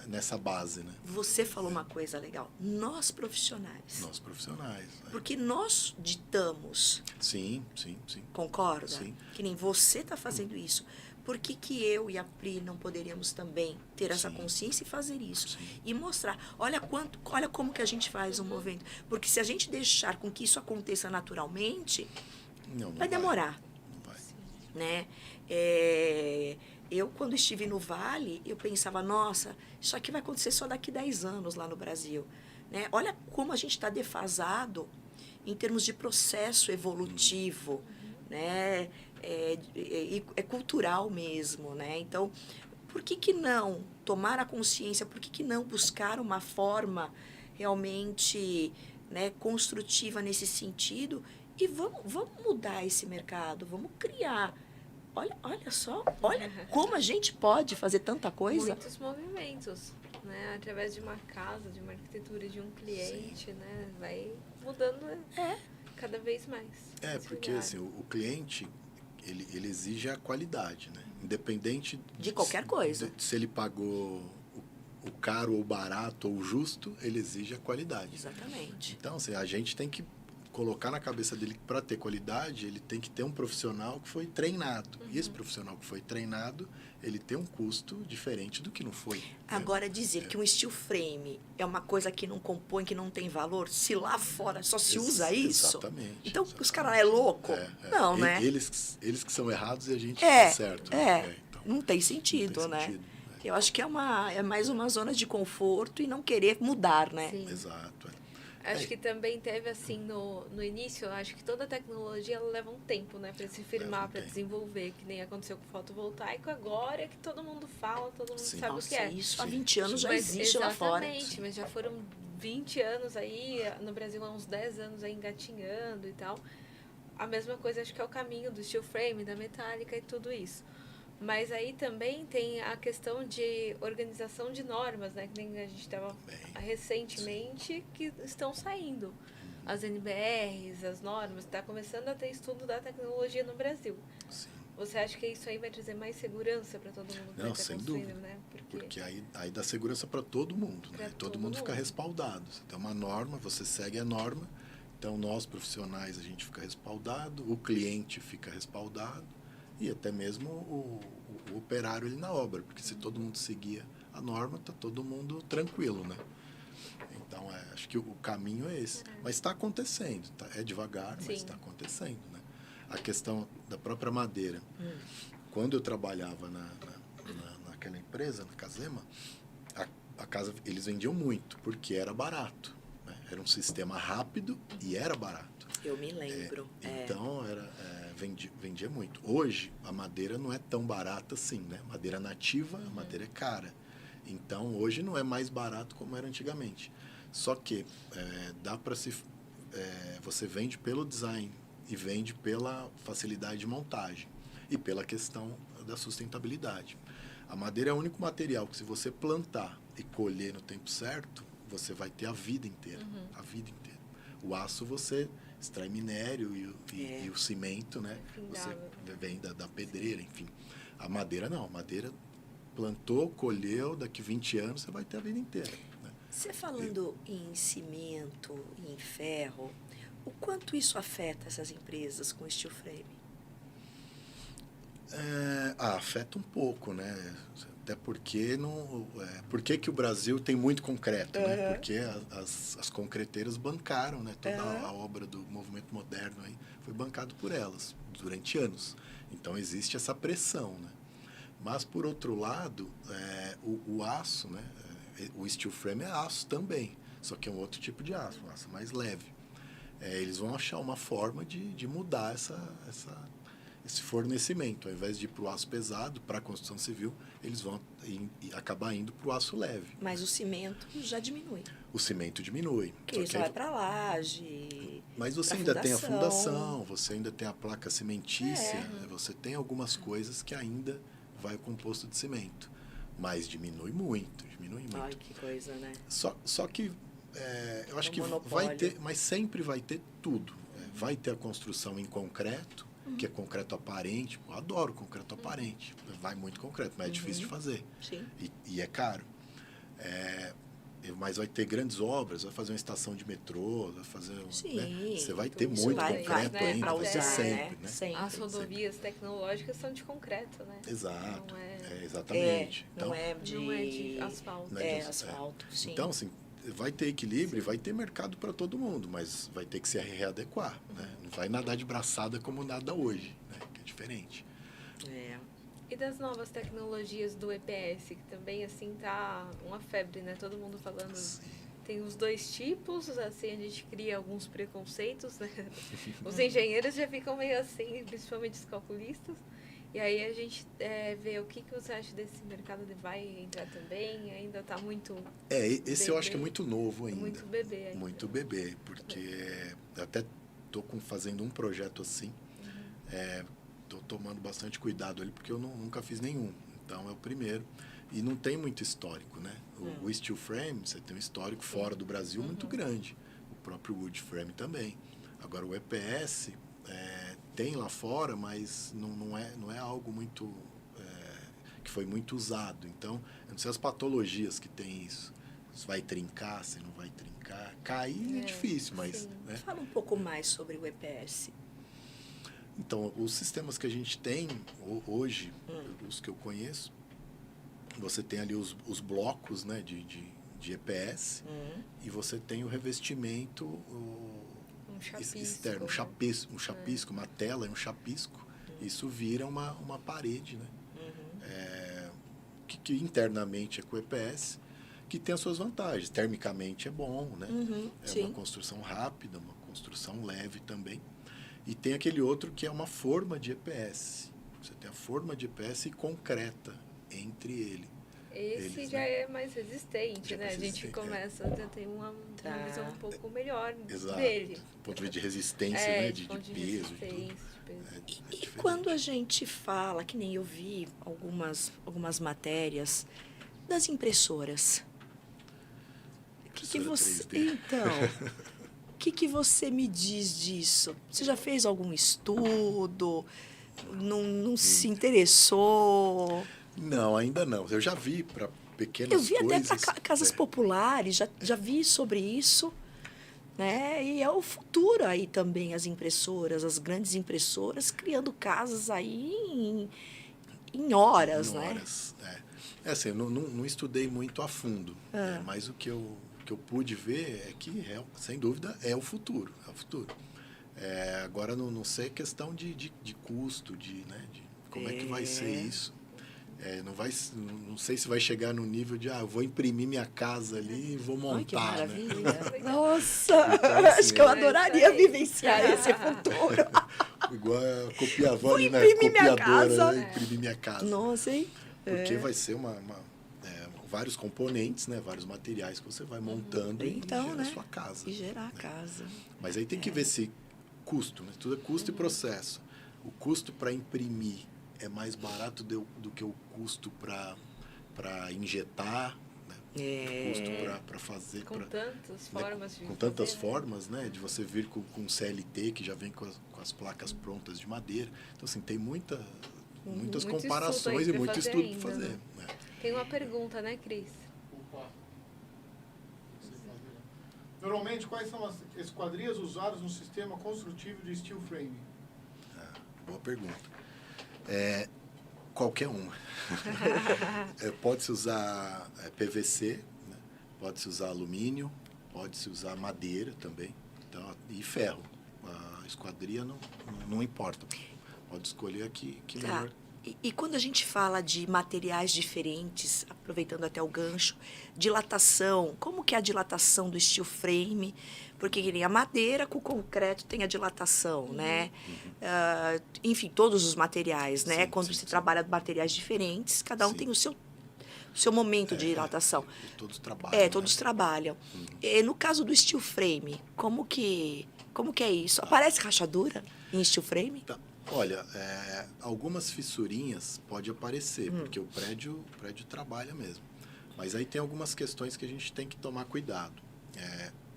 Speaker 3: nessa base, né?
Speaker 1: Você falou uma coisa legal. Nós profissionais.
Speaker 3: Nós profissionais.
Speaker 1: Porque nós ditamos.
Speaker 3: Sim.
Speaker 1: Concorda?
Speaker 3: Sim.
Speaker 1: Que nem você está fazendo isso. Por que eu e a Pri não poderíamos também ter essa consciência e fazer isso?
Speaker 3: Sim.
Speaker 1: E mostrar, olha como que a gente faz um movimento. Porque se a gente deixar com que isso aconteça naturalmente,
Speaker 3: Não
Speaker 1: vai demorar.
Speaker 3: Não vai.
Speaker 1: Né? Eu, quando estive no Vale, eu pensava, nossa, isso aqui vai acontecer só daqui 10 anos lá no Brasil. Né? Olha como a gente está defasado em termos de processo evolutivo, né? É cultural mesmo, né? Então, por que não tomar a consciência, por que não buscar uma forma realmente, né, construtiva nesse sentido e vamos mudar esse mercado, vamos criar. Olha só, olha como a gente pode fazer tanta coisa.
Speaker 2: Muitos movimentos, né? Através de uma casa, de uma arquitetura, de um cliente, né? Vai mudando cada vez mais.
Speaker 3: Porque assim, o cliente, ele exige a qualidade, né? Independente
Speaker 1: de qualquer coisa.
Speaker 3: Se ele pagou o caro ou barato ou justo, ele exige a qualidade.
Speaker 1: Exatamente.
Speaker 3: Então, assim, a gente tem que colocar na cabeça dele que para ter qualidade, ele tem que ter um profissional que foi treinado. E esse profissional que foi treinado, ele tem um custo diferente do que não foi.
Speaker 1: Agora, dizer que um steel frame é uma coisa que não compõe, que não tem valor, se lá fora só se usa isso...
Speaker 3: Exatamente.
Speaker 1: Então, os caras é louco? Não, né?
Speaker 3: Eles que são errados e a gente tá certo.
Speaker 1: Então, não tem sentido, né?
Speaker 3: Sentido.
Speaker 1: Eu acho que é mais uma zona de conforto e não querer mudar, né?
Speaker 2: Sim.
Speaker 3: Exato.
Speaker 2: Acho que também teve, assim, no início, acho que toda tecnologia ela leva um tempo, né? Para se firmar, para desenvolver, que nem aconteceu com o fotovoltaico. Agora é que todo mundo fala, todo mundo sabe o que é.
Speaker 1: Isso há 20 anos já existe lá fora.
Speaker 2: Exatamente, mas já foram 20 anos aí, no Brasil há uns 10 anos aí engatinhando e tal. A mesma coisa, acho que é o caminho do steel frame, da metálica e tudo isso. Mas aí também tem a questão de organização de normas, né? Que nem a gente estava recentemente, que estão saindo. As NBRs, as normas, está começando a ter estudo da tecnologia no Brasil.
Speaker 3: Sim.
Speaker 2: Você acha que isso aí vai trazer mais segurança para todo mundo que vai estar construindo, né?
Speaker 3: Porque aí dá segurança para todo mundo, né? Todo mundo fica respaldado. Você tem uma norma, você segue a norma, então nós profissionais a gente fica respaldado, o cliente fica respaldado, e até mesmo o operário ali na obra, porque se todo mundo seguia a norma, tá todo mundo tranquilo, né? Então, acho que o caminho é esse. Mas está acontecendo, é devagar, mas está acontecendo, né? A questão da própria madeira. Quando eu trabalhava naquela empresa, na Casema, a casa, eles vendiam muito, porque era barato, né? Era um sistema rápido e era barato.
Speaker 1: Eu me lembro.
Speaker 3: Então, vendia muito. Hoje, a madeira não é tão barata assim, né? Madeira nativa, a madeira é cara. Então, hoje não é mais barato como era antigamente. Só que dá para você vende pelo design e vende pela facilidade de montagem e pela questão da sustentabilidade. A madeira é o único material que, se você plantar e colher no tempo certo, você vai ter a vida inteira. A vida inteira. O aço você extrai minério e o cimento, né? Você vem da pedreira, enfim. A madeira não. A madeira plantou, colheu, daqui 20 anos você vai ter a vida inteira. Né?
Speaker 1: Você falando em cimento e em ferro, o quanto isso afeta essas empresas com steel frame?
Speaker 3: Afeta um pouco, né? Até porque por que o Brasil tem muito concreto, né? Porque as concreteiras bancaram, né? Toda a obra do movimento moderno aí foi bancado por elas durante anos. Então existe essa pressão, né? Mas por outro lado, o aço, né? O steel frame é aço também, só que é um outro tipo de aço, um aço mais leve. Eles vão achar uma forma de mudar esse fornecimento. Ao invés de ir para o aço pesado, para a construção civil, eles vão acabar indo para o aço leve.
Speaker 1: Mas o cimento já diminui.
Speaker 3: O cimento diminui.
Speaker 1: Porque isso vai para a laje.
Speaker 3: Mas você ainda tem a fundação, você ainda tem a placa cimentícia, você tem algumas coisas que ainda vai o composto de cimento. Mas diminui muito.
Speaker 1: Ai, que coisa, né?
Speaker 3: Só que eu acho que vai ter, mas sempre vai ter tudo. Vai ter a construção em concreto, que é concreto aparente. Eu adoro concreto aparente. Vai muito concreto, mas é difícil de fazer.
Speaker 1: Sim.
Speaker 3: E é caro. Mas vai ter grandes obras, vai fazer uma estação de metrô, vai fazer...
Speaker 1: Sim,
Speaker 3: né? Você vai ter muito concreto ainda, vai ser sempre, né?
Speaker 1: Sempre,
Speaker 2: as rodovias tecnológicas são de concreto, né?
Speaker 3: Exato, exatamente.
Speaker 2: Não é de asfalto.
Speaker 1: Asfalto, sim.
Speaker 3: Então, assim, vai ter equilíbrio, vai ter mercado para todo mundo, mas vai ter que se readequar, né? Não vai nadar de braçada como nada hoje, né? Que é diferente.
Speaker 2: E das novas tecnologias do EPS, que também, assim, tá uma febre, né? Todo mundo falando tem os dois tipos, assim, a gente cria alguns preconceitos, né? Os engenheiros já ficam meio assim, principalmente os calculistas. E aí a gente vê o que você acha desse mercado, vai entrar também, ainda está muito
Speaker 3: Esse eu acho que é muito novo ainda.
Speaker 2: Muito bebê ainda.
Speaker 3: Muito bebê, porque até estou fazendo um projeto assim, estou tomando bastante cuidado ali, porque eu nunca fiz nenhum, então é o primeiro. E não tem muito histórico, né? O steel frame, você tem um histórico fora do Brasil muito grande. O próprio wood frame também. Agora, o EPS tem lá fora, mas não é algo muito... que foi muito usado. Então, eu não sei as patologias que tem isso. Se vai trincar, se não vai trincar. Cair é difícil, mas... Né?
Speaker 1: Fala um pouco mais sobre o EPS.
Speaker 3: Então, os sistemas que a gente tem hoje, os que eu conheço, você tem ali os blocos, né, de EPS e você tem o revestimento externo, um chapisco, uma tela e um chapisco. Isso vira uma parede, né? Que internamente é com EPS, que tem as suas vantagens. Termicamente é bom, né? Uma construção rápida, uma construção leve também. E tem aquele outro que é uma forma de EPS. Você tem a forma de EPS e concreta entre ele.
Speaker 2: Esse já é mais resistente, né? A gente começa a ter uma visão um pouco melhor dele.
Speaker 3: Do ponto de vista de resistência, né? De peso e tudo.
Speaker 1: E quando a gente fala, que nem eu vi algumas matérias das impressoras, que você...
Speaker 3: 3D.
Speaker 1: Então, o que você me diz disso? Você já fez algum estudo? Não se interessou?
Speaker 3: Não, ainda não. Eu já vi para pequenas coisas.
Speaker 1: Eu vi até para casas populares, já vi sobre isso. Né? E é o futuro aí também, as impressoras, as grandes impressoras, criando casas aí em horas, né?
Speaker 3: Horas, assim, eu não estudei muito a fundo, mas o que eu pude ver é que, sem dúvida, é o futuro. É o futuro. Agora, não sei a questão de custo, de como é que vai ser isso. Não sei se vai chegar no nível de eu vou imprimir minha casa ali e vou montar.
Speaker 1: Ai, que maravilha.
Speaker 3: Né?
Speaker 1: Nossa, então, assim, acho que eu adoraria vivenciar esse futuro.
Speaker 3: Igual a copiadora,
Speaker 1: vou imprimir minha casa.
Speaker 3: Né? Imprimir minha casa.
Speaker 1: Nossa, hein?
Speaker 3: Porque vai ser vários componentes, né? Vários materiais que você vai montando e gera a sua casa.
Speaker 1: E gerar a casa.
Speaker 3: Mas aí tem que ver se custo, né? Tudo é custo e processo. O custo para imprimir é mais barato do que o custo para injetar, né? O custo para fazer...
Speaker 2: Com tantas formas de
Speaker 3: com tantas formas, né? De você vir com CLT, que já vem com as placas prontas de madeira. Então, assim, tem muitas comparações e muito estudo para fazer. Né?
Speaker 2: Tem uma pergunta, né, Cris?
Speaker 4: Normalmente, quais são as esquadrias usadas no sistema construtivo de steel frame?
Speaker 3: Boa pergunta. Qualquer uma. Pode-se usar PVC, né? Pode-se usar alumínio, pode-se usar madeira também, então, e ferro. A esquadria não importa. Pode escolher aqui que melhor.
Speaker 1: E quando a gente fala de materiais diferentes, aproveitando até o gancho, dilatação, como que é a dilatação do steel frame? Porque nem a madeira com o concreto tem a dilatação, né? Enfim, todos os materiais, né? Quando se trabalha com materiais diferentes, cada um tem o seu momento de dilatação.
Speaker 3: Todos trabalham.
Speaker 1: Todos trabalham. E no caso do steel frame, como que é isso? Aparece rachadura em steel frame?
Speaker 3: Tá. Olha, algumas fissurinhas pode aparecer, porque o prédio trabalha mesmo. Mas aí tem algumas questões que a gente tem que tomar cuidado.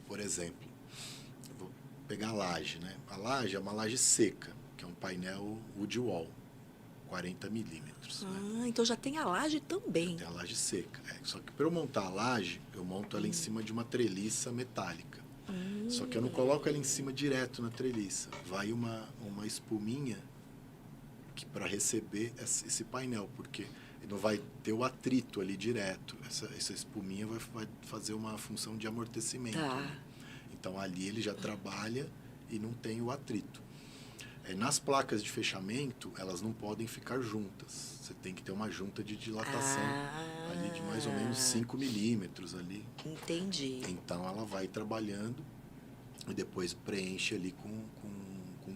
Speaker 3: Por exemplo, eu vou pegar a laje, né? A laje é uma laje seca, que é um painel wood wall, 40 milímetros. Né?
Speaker 1: Então já tem a laje também.
Speaker 3: Tem a laje seca. Só que para eu montar a laje, eu monto ela em cima de uma treliça metálica. Só que eu não coloco ela em cima direto na treliça. Vai uma espuminha para receber esse painel, porque não vai ter o atrito ali direto. Essa espuminha vai fazer uma função de amortecimento. Né? Então ali ele já trabalha e não tem o atrito. Nas placas de fechamento, elas não podem ficar juntas. Você tem que ter uma junta de dilatação ali de mais ou menos 5 milímetros ali.
Speaker 1: Entendi.
Speaker 3: Então ela vai trabalhando e depois preenche ali com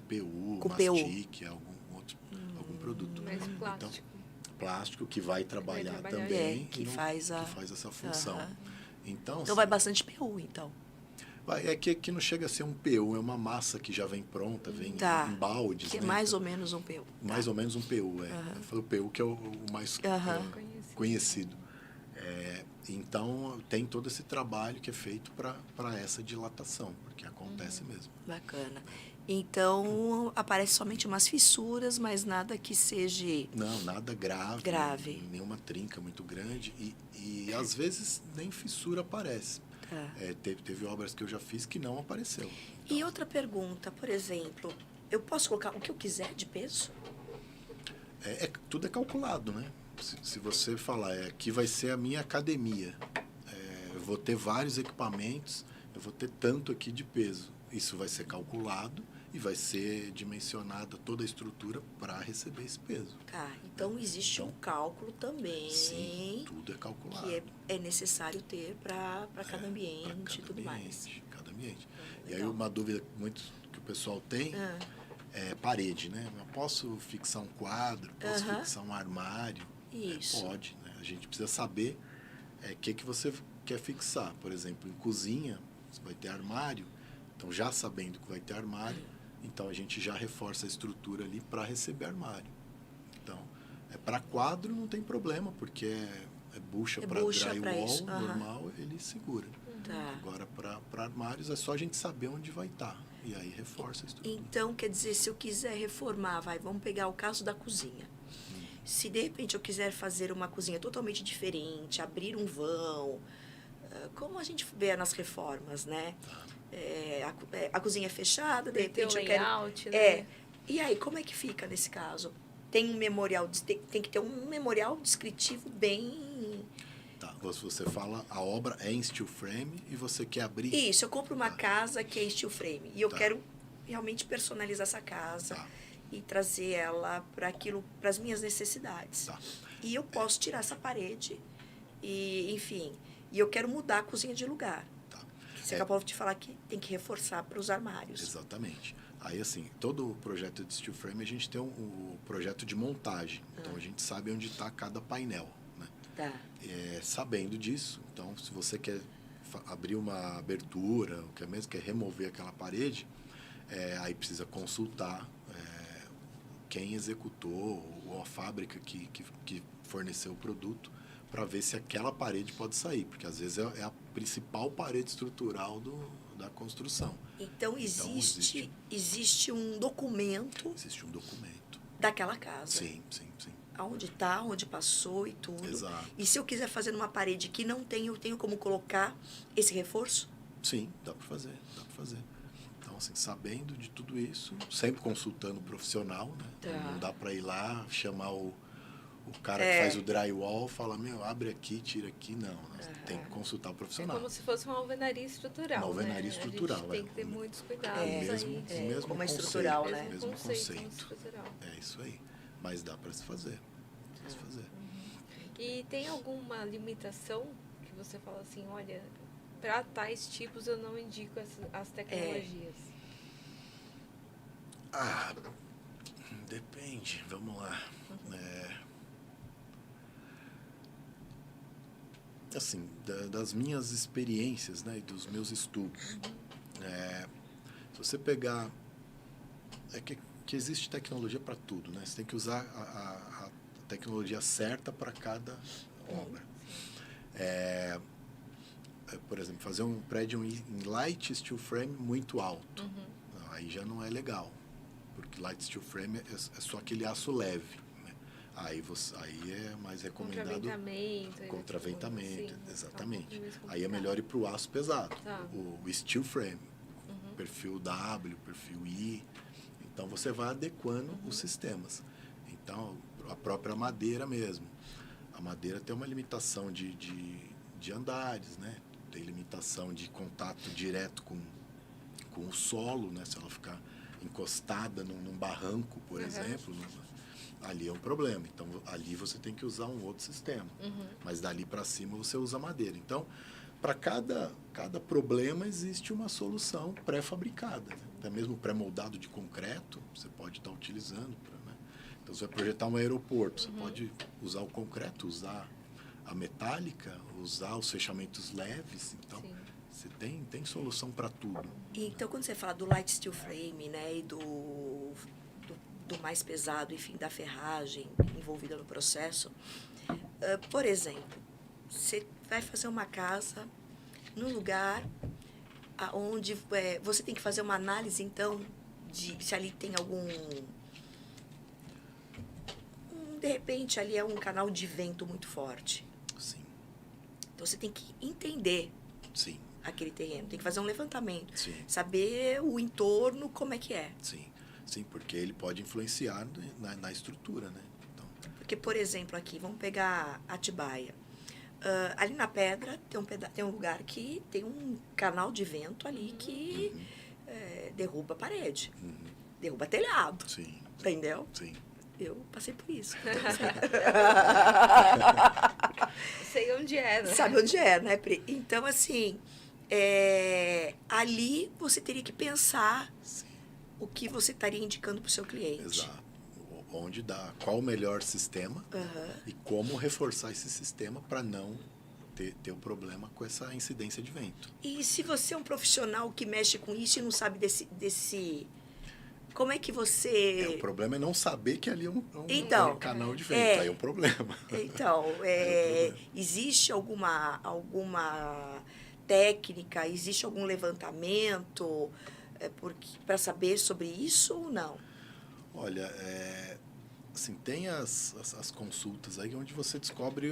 Speaker 3: PU,
Speaker 1: Com
Speaker 3: mastique, algum produto.
Speaker 2: Mais plástico.
Speaker 3: Então, plástico que vai trabalhar
Speaker 2: trabalhar.
Speaker 3: também.
Speaker 1: Que
Speaker 3: e não-
Speaker 1: faz
Speaker 3: que faz essa função.
Speaker 1: Aham.
Speaker 3: Então,
Speaker 1: Então vai bastante PU, então.
Speaker 3: é que não chega a ser um PU, é uma massa que já vem pronta, vem
Speaker 1: Tá.
Speaker 3: em baldes.
Speaker 1: Que é
Speaker 3: né?
Speaker 1: mais ou menos um PU.
Speaker 3: Mais ou menos um PU, Foi o PU que é o mais
Speaker 1: Aham.
Speaker 3: conhecido. Então, tem todo esse trabalho que é feito para essa dilatação, porque acontece mesmo.
Speaker 1: Bacana. Então, aparece somente umas fissuras, mas nada que seja...
Speaker 3: Não, nada grave.
Speaker 1: Grave.
Speaker 3: Nenhuma trinca muito grande. E às vezes nem fissura aparece.
Speaker 1: Tá.
Speaker 3: Teve obras que eu já fiz que não apareceu.
Speaker 1: E outra pergunta, por exemplo, eu posso colocar o que eu quiser de peso?
Speaker 3: Tudo é calculado, né? Se você falar, aqui vai ser a minha academia, eu vou ter vários equipamentos, eu vou ter tanto aqui de peso. Isso vai ser calculado e vai ser dimensionada toda a estrutura para receber esse peso.
Speaker 1: Tá, então existe um cálculo também.
Speaker 3: Sim, tudo é calculado.
Speaker 1: Que é necessário ter para cada ambiente e tudo mais.
Speaker 3: Cada ambiente. E aí
Speaker 1: Legal.
Speaker 3: uma dúvida muito que o pessoal tem é parede, né? Eu posso fixar um quadro, posso fixar um armário?
Speaker 1: Isso.
Speaker 3: Pode, né? A gente precisa saber o que você quer fixar. Por exemplo, em cozinha, você vai ter armário, então já sabendo que vai ter armário, então a gente já reforça a estrutura ali para receber armário. Então, para quadro não tem problema, porque é bucha para
Speaker 1: bucha pra
Speaker 3: drywall
Speaker 1: isso.
Speaker 3: normal, ele segura.
Speaker 1: Tá.
Speaker 3: Agora, para armários, é só a gente saber onde vai estar. E aí reforça a estrutura.
Speaker 1: Então, quer dizer, se eu quiser reformar, vamos pegar o caso da cozinha. Se de repente eu quiser fazer uma cozinha totalmente diferente, abrir um vão, como a gente vê nas reformas, né? A cozinha é fechada, de
Speaker 2: Tem
Speaker 1: repente
Speaker 2: o
Speaker 1: eu quero...
Speaker 2: layout, né?
Speaker 1: E aí, como é que fica nesse caso? Tem um memorial, tem que ter um memorial descritivo bem...
Speaker 3: Tá, você fala, a obra é em steel frame e você quer abrir...
Speaker 1: Isso, eu compro uma casa que é steel frame e eu
Speaker 3: Tá.
Speaker 1: quero realmente personalizar essa casa.
Speaker 3: Tá.
Speaker 1: E trazer ela para as minhas necessidades.
Speaker 3: Tá.
Speaker 1: E eu posso tirar essa parede e, enfim, e eu quero mudar a cozinha de lugar.
Speaker 3: Tá.
Speaker 1: Você acabou de falar que tem que reforçar para os armários.
Speaker 3: Exatamente. Aí, assim, todo o projeto de steel frame, a gente tem um projeto de montagem. Então, a gente sabe onde está cada painel, né?
Speaker 1: Tá.
Speaker 3: Sabendo disso, então, se você quer abrir uma abertura, ou quer remover aquela parede, aí precisa consultar quem executou ou a fábrica que forneceu o produto para ver se aquela parede pode sair, porque às vezes é a principal parede estrutural da construção.
Speaker 1: Então, existe um documento
Speaker 3: Existe um documento.
Speaker 1: daquela casa.
Speaker 3: Sim.
Speaker 1: Aonde está, onde passou e tudo.
Speaker 3: Exato.
Speaker 1: E se eu quiser fazer numa parede que não tem, eu tenho como colocar esse reforço?
Speaker 3: Sim, dá para fazer. Então, assim, sabendo de tudo isso, sempre consultando o profissional, né?
Speaker 1: Tá.
Speaker 3: Não dá para ir lá, chamar o cara que faz o drywall, fala, abre aqui, tira aqui. Não, tem que consultar o
Speaker 2: É
Speaker 3: profissional.
Speaker 2: como se fosse uma alvenaria estrutural.
Speaker 3: Uma alvenaria
Speaker 2: né?
Speaker 3: estrutural,
Speaker 2: A gente tem que ter muitos cuidados
Speaker 3: O mesmo,
Speaker 2: aí.
Speaker 3: o mesmo
Speaker 1: como
Speaker 3: conceito,
Speaker 1: estrutural, né?
Speaker 3: mesmo conceito.
Speaker 2: estrutural.
Speaker 3: É isso aí. Mas dá para se fazer.
Speaker 2: E tem alguma limitação que você fala assim, olha, para tais tipos eu não indico as tecnologias?
Speaker 3: Depende. Vamos lá. Assim, das minhas experiências, né, e dos meus estudos. Se você pegar... que existe tecnologia para tudo, né? Você tem que usar a tecnologia certa para cada obra. Por exemplo, fazer um prédio em light steel frame muito alto. Não, aí já não é legal, porque light steel frame é só aquele aço leve. Né? Aí é mais recomendado... Contraventamento, exatamente. Aí é melhor ir para o aço pesado, o steel frame, perfil W, perfil I. Então, você vai adequando os sistemas. Então, a própria madeira mesmo. A madeira tem uma limitação de andares, né? Tem limitação de contato direto com o solo, né? Se ela ficar encostada num barranco, por exemplo, ali é um problema. Então, ali você tem que usar um outro sistema. Mas dali para cima você usa madeira. Então, para cada problema existe uma solução pré-fabricada. Né? Até mesmo pré-moldado de concreto, você pode estar utilizando. Né? Então, você vai projetar um aeroporto, você pode usar o concreto, usar a metálica, usar os fechamentos leves. Então, você tem solução para tudo.
Speaker 1: Então, quando você fala do light steel frame, né, e do mais pesado, enfim, da ferragem envolvida no processo, por exemplo, você vai fazer uma casa num lugar onde você tem que fazer uma análise, então, de se ali tem algum... de repente, ali é um canal de vento muito forte.
Speaker 3: Sim.
Speaker 1: Então, você tem que entender
Speaker 3: Sim.
Speaker 1: aquele terreno, tem que fazer um levantamento,
Speaker 3: Sim.
Speaker 1: saber o entorno, como é que é.
Speaker 3: Sim. Sim, porque ele pode influenciar na estrutura, né? Então,
Speaker 1: Porque, por exemplo, aqui, vamos pegar Atibaia. Ali na pedra tem um lugar que tem um canal de vento ali que derruba a parede, derruba telhado,
Speaker 3: sim.
Speaker 1: entendeu?
Speaker 3: Sim.
Speaker 1: Eu passei por isso.
Speaker 2: Sei onde é, né?
Speaker 1: Sabe onde é, né, Pri? Então, assim, ali você teria que pensar
Speaker 3: Sim.
Speaker 1: o que você estaria indicando para o seu cliente.
Speaker 3: Exato. Onde dá, qual o melhor sistema e como reforçar esse sistema para não ter o problema com essa incidência de vento.
Speaker 1: E se você é um profissional que mexe com isso e não sabe desse como é que você...
Speaker 3: O problema é não saber que ali é um
Speaker 1: Então,
Speaker 3: canal de vento, aí é um problema.
Speaker 1: Então, existe alguma técnica, existe algum levantamento para saber sobre isso ou não?
Speaker 3: Olha, assim, tem as consultas aí onde você descobre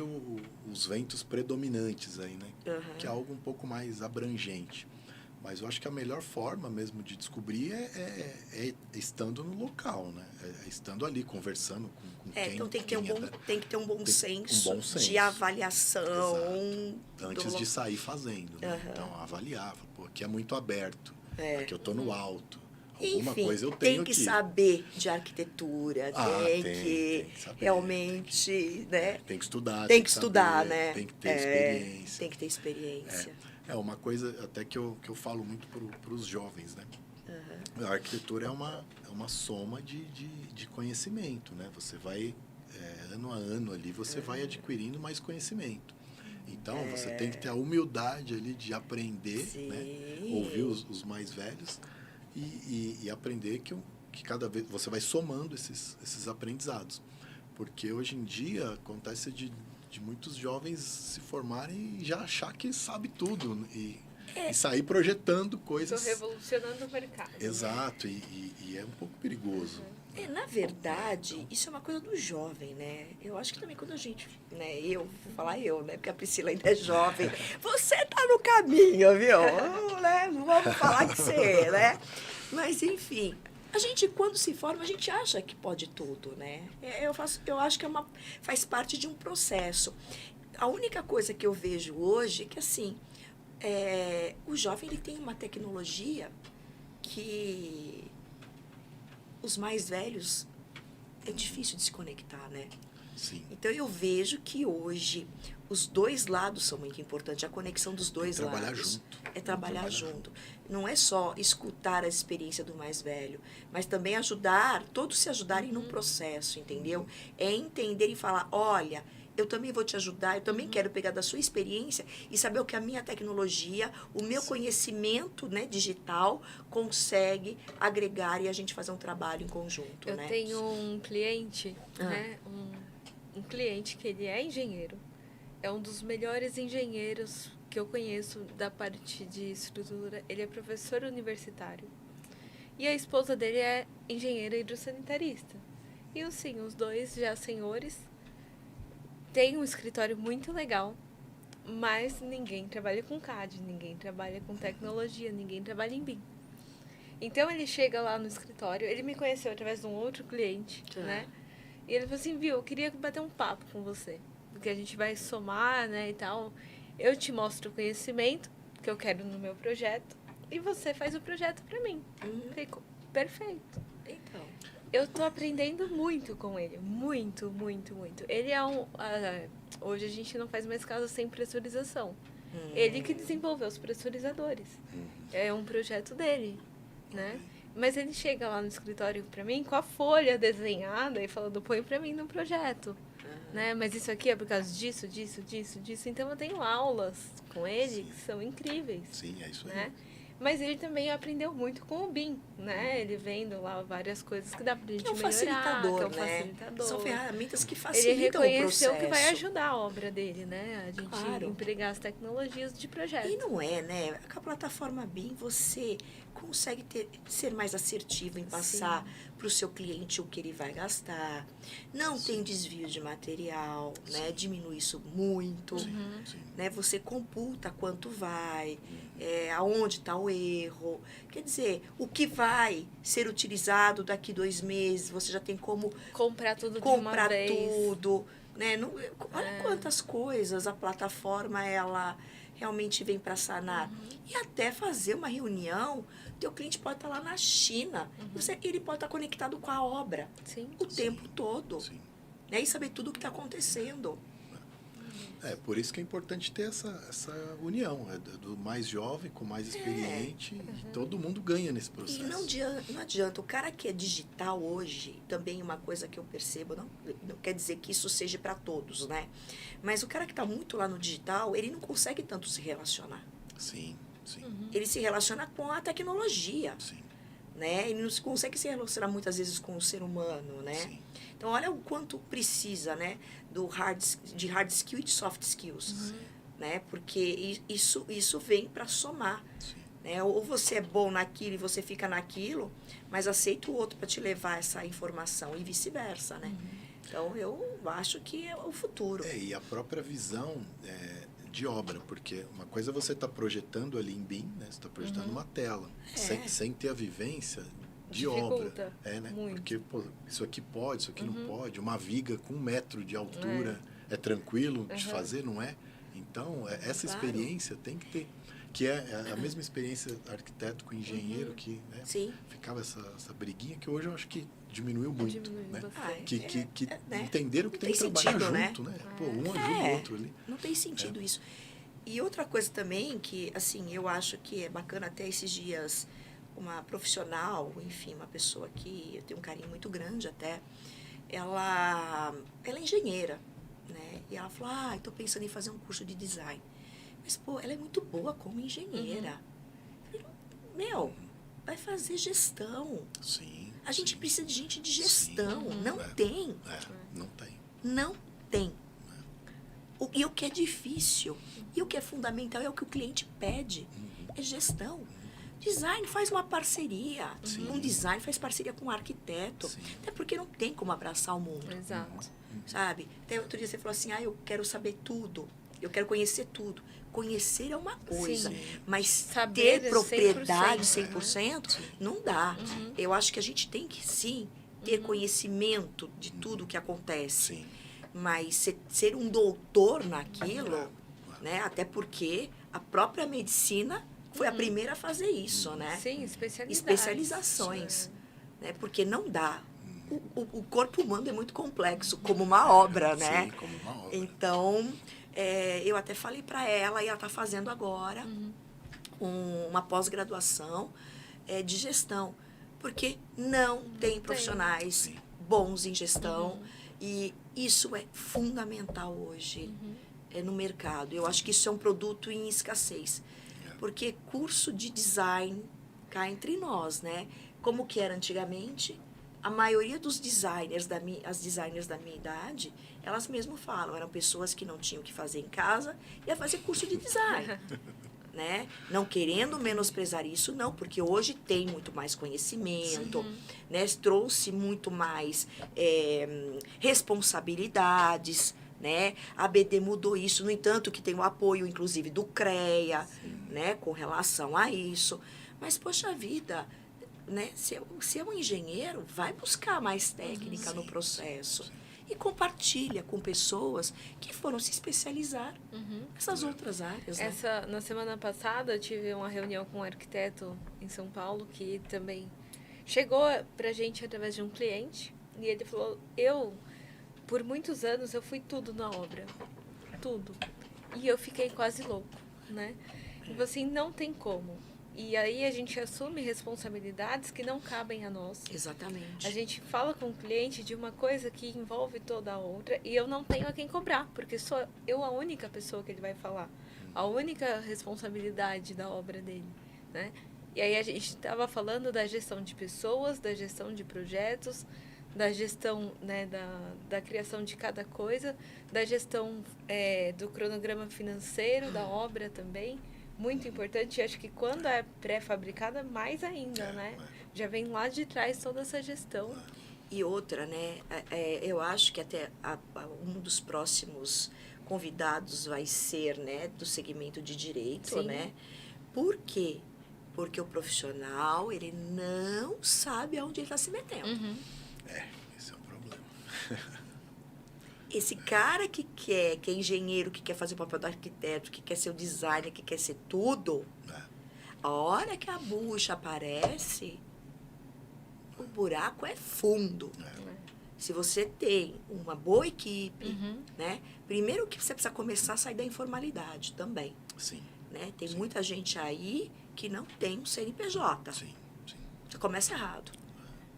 Speaker 3: os ventos predominantes aí, né? Que é algo um pouco mais abrangente. Mas eu acho que a melhor forma mesmo de descobrir é estando no local, né? Estando ali, conversando com quem...
Speaker 1: Então tem que ter um bom senso de
Speaker 3: Exato.
Speaker 1: avaliação.
Speaker 3: Antes de sair fazendo, né? Então, avaliar. Pô, aqui é muito aberto. Aqui eu estou no alto. Alguma
Speaker 1: Enfim,
Speaker 3: coisa eu
Speaker 1: tem
Speaker 3: tenho
Speaker 1: que
Speaker 3: aqui.
Speaker 1: saber de arquitetura, tem que
Speaker 3: saber,
Speaker 1: realmente, né?
Speaker 3: Tem que estudar.
Speaker 1: Tem que estudar,
Speaker 3: saber,
Speaker 1: né?
Speaker 3: Tem que ter experiência.
Speaker 1: Tem que ter experiência.
Speaker 3: É uma coisa até que eu falo muito para os jovens, né? A arquitetura é uma soma de conhecimento, né? Você vai, ano a ano ali, você vai adquirindo mais conhecimento. Então, você tem que ter a humildade ali de aprender, né? Ouvir os mais velhos e aprender que cada vez você vai somando esses aprendizados. Porque hoje em dia acontece de muitos jovens se formarem e já achar que sabe tudo e sair projetando coisas.
Speaker 2: Estou revolucionando o mercado.
Speaker 3: Exato, e é um pouco perigoso.
Speaker 1: Na verdade, isso é uma coisa do jovem, né? Eu acho que também quando a gente, né? Vou falar eu, né? Porque a Priscila ainda é jovem. Você tá no caminho, viu? Né? Não vamos falar que você, né? Mas, enfim, a gente, quando se forma, a gente acha que pode tudo, né? Eu acho que faz parte de um processo. A única coisa que eu vejo hoje é que, assim, o jovem ele tem uma tecnologia que os mais velhos é difícil de se conectar, né?
Speaker 3: Sim.
Speaker 1: Então, eu vejo que hoje os dois lados são muito importantes, a conexão dos dois lados.
Speaker 3: Trabalhar junto.
Speaker 1: É trabalhar junto. Não é só escutar a experiência do mais velho, mas também todos se ajudarem no processo, entendeu? É entender e falar, olha, eu também vou te ajudar, eu também quero pegar da sua experiência e saber o que a minha tecnologia, o meu conhecimento, né, digital consegue agregar e a gente fazer um trabalho em conjunto, né?
Speaker 2: Eu tenho um cliente, né, um cliente que ele é engenheiro, é um dos melhores engenheiros que eu conheço da parte de estrutura, ele é professor universitário. E a esposa dele é engenheira hidrossanitarista. E assim, os dois já senhores têm um escritório muito legal, mas ninguém trabalha com CAD, ninguém trabalha com tecnologia, ninguém trabalha em BIM. Então ele chega lá no escritório, ele me conheceu através de um outro cliente, né? E ele falou assim, viu, eu queria bater um papo com você, porque a gente vai somar, né, e tal. Eu te mostro o conhecimento que eu quero no meu projeto e você faz o projeto pra mim. Falei, perfeito.
Speaker 1: Então,
Speaker 2: Eu tô aprendendo muito com ele. Muito, muito, muito. Ele é hoje a gente não faz mais casa sem pressurização. Ele que desenvolveu os pressurizadores. É um projeto dele, né? Mas ele chega lá no escritório pra mim com a folha desenhada e falando, põe pra mim no projeto. Né? Mas isso aqui é por causa disso, disso, disso, disso. Então eu tenho aulas com ele que são incríveis.
Speaker 3: Sim, é isso aí.
Speaker 2: Né? Mas ele também aprendeu muito com o BIM, né? Ele vendo lá várias coisas que dá pra gente
Speaker 1: é um
Speaker 2: melhorar,
Speaker 1: facilitador,
Speaker 2: que é um
Speaker 1: né?
Speaker 2: facilitador.
Speaker 1: São ferramentas que
Speaker 2: Ele
Speaker 1: facilitam o
Speaker 2: reconheceu
Speaker 1: processo.
Speaker 2: que vai ajudar a obra dele, né? A gente
Speaker 1: Claro.
Speaker 2: empregar as tecnologias de projeto.
Speaker 1: E não é, né? Com a plataforma BIM, você consegue ser mais assertivo em passar para o seu cliente o que ele vai gastar. Não tem desvio de material, né? Diminui isso muito.
Speaker 3: Sim.
Speaker 1: Né? Você computa quanto vai, aonde está o erro. Quer dizer, o que vai ser utilizado daqui 2 meses, você já tem como
Speaker 2: Comprar tudo
Speaker 1: comprar
Speaker 2: de uma vez.
Speaker 1: tudo. Né? Olha quantas coisas a plataforma ela realmente vem para sanar. E até fazer uma reunião, teu cliente pode estar lá na China, ele pode estar conectado com a obra
Speaker 2: Sim.
Speaker 1: o tempo todo.
Speaker 3: Sim.
Speaker 1: Né? E saber tudo o que está acontecendo.
Speaker 3: Por isso que é importante ter essa união, do mais jovem com o mais experiente, e todo mundo ganha nesse processo.
Speaker 1: E não adianta, o cara que é digital hoje, também uma coisa que eu percebo, não quer dizer que isso seja para todos, né? Mas o cara que está muito lá no digital, ele não consegue tanto se relacionar.
Speaker 3: Sim.
Speaker 1: Ele se relaciona com a tecnologia,
Speaker 3: Sim.
Speaker 1: né? Ele não consegue se relacionar muitas vezes com o ser humano, né?
Speaker 3: Sim.
Speaker 1: Então, olha o quanto precisa, né? De hard skill e de soft skills, né? Porque isso vem para somar.
Speaker 3: Sim.
Speaker 1: Né? Ou você é bom naquilo e você fica naquilo, mas aceita o outro para te levar essa informação e vice-versa, né? Então, eu acho que é o futuro.
Speaker 3: E a própria visão de obra, porque uma coisa é você está projetando ali em BIM, né? Você está projetando uma tela, sem ter a vivência de
Speaker 2: Dificulta
Speaker 3: obra. Né?
Speaker 2: muito.
Speaker 3: Porque isso aqui pode, isso aqui não pode. Uma viga com 1 metro de altura é tranquilo de fazer, não é? Então, essa experiência tem que ter, que é a mesma experiência arquiteto com engenheiro, que né, ficava essa briguinha, que hoje eu acho que diminuiu muito. Né? Que entenderam que tem que trabalhar junto, né? Pô, um ajuda o outro ali.
Speaker 1: Não tem sentido isso. E outra coisa também que, assim, eu acho que é bacana até esses dias, uma profissional, enfim, uma pessoa que eu tenho um carinho muito grande até, ela é engenheira, né? E ela falou, estou pensando em fazer um curso de design. Mas, pô, ela é muito boa como engenheira. Eu falei, vai fazer gestão.
Speaker 3: Sim.
Speaker 1: A gente precisa de gente de gestão. Não tem.
Speaker 3: Não tem.
Speaker 1: Não tem. E o que é difícil, e o que é fundamental, é o que o cliente pede. É gestão. Design faz uma parceria. Um design faz parceria com um arquiteto. Até porque não tem como abraçar o mundo.
Speaker 2: Exato.
Speaker 1: Sabe? Até outro dia você falou assim, eu quero saber tudo. Eu quero conhecer tudo. Conhecer é uma coisa, mas
Speaker 2: saber
Speaker 1: ter propriedade
Speaker 2: 100%,
Speaker 1: 100% não dá. Eu acho que a gente tem que, sim, ter conhecimento de tudo que acontece.
Speaker 3: Sim.
Speaker 1: Mas ser um doutor naquilo, né? Até porque a própria medicina foi a primeira a fazer isso, né?
Speaker 2: Sim,
Speaker 1: especializações. Né? Porque não dá. O corpo humano é muito complexo, como uma obra, né?
Speaker 3: Sim, como uma obra.
Speaker 1: Então, eu até falei para ela, e ela está fazendo agora uma pós-graduação de gestão. Porque não tem profissionais bons em gestão. E isso é fundamental hoje no mercado. Eu acho que isso é um produto em escassez. Porque curso de design cá entre nós, né? Como que era antigamente, a maioria dos designers, as designers da minha idade, elas mesmo falam, eram pessoas que não tinham o que fazer em casa, ia fazer curso de design. Né? Não querendo menosprezar isso, não, porque hoje tem muito mais conhecimento, né? Trouxe muito mais responsabilidades, né? A BD mudou isso, no entanto que tem o apoio, inclusive, do CREA, né? Com relação a isso. Mas, poxa vida, né? Se é um engenheiro, vai buscar mais técnica no processo. E compartilha com pessoas que foram se especializar nessas outras áreas. Né?
Speaker 2: Na semana passada, eu tive uma reunião com um arquiteto em São Paulo que também chegou pra gente através de um cliente e ele falou, por muitos anos, eu fui tudo na obra. Tudo. E eu fiquei quase louco, né? E assim, não tem como. E aí a gente assume responsabilidades que não cabem a nós.
Speaker 1: Exatamente.
Speaker 2: A gente fala com o cliente de uma coisa que envolve toda a outra e eu não tenho a quem cobrar, porque sou eu a única pessoa que ele vai falar. A única responsabilidade da obra dele, né? E aí a gente estava falando da gestão de pessoas, da gestão de projetos, da gestão, né, da criação de cada coisa, da gestão do cronograma financeiro da obra também. Muito importante, acho que quando é pré-fabricada, mais ainda, né? Já vem lá de trás toda essa gestão.
Speaker 1: E outra, né? Eu acho que até um dos próximos convidados vai ser, né, do segmento de direito,
Speaker 2: Sim.
Speaker 1: né? Por quê? Porque o profissional, ele não sabe aonde ele está se metendo.
Speaker 2: Uhum.
Speaker 3: Esse é o problema.
Speaker 1: Esse cara que é engenheiro, que quer fazer o papel do arquiteto, que quer ser o designer, que quer ser tudo, a hora que a bucha aparece, o buraco é fundo. Se você tem uma boa equipe,
Speaker 2: Uhum.
Speaker 1: né? Primeiro que você precisa começar a sair da informalidade também,
Speaker 3: Sim,
Speaker 1: né? Tem
Speaker 3: Sim.
Speaker 1: muita gente aí que não tem um CNPJ.
Speaker 3: sim, sim.
Speaker 1: Você começa errado.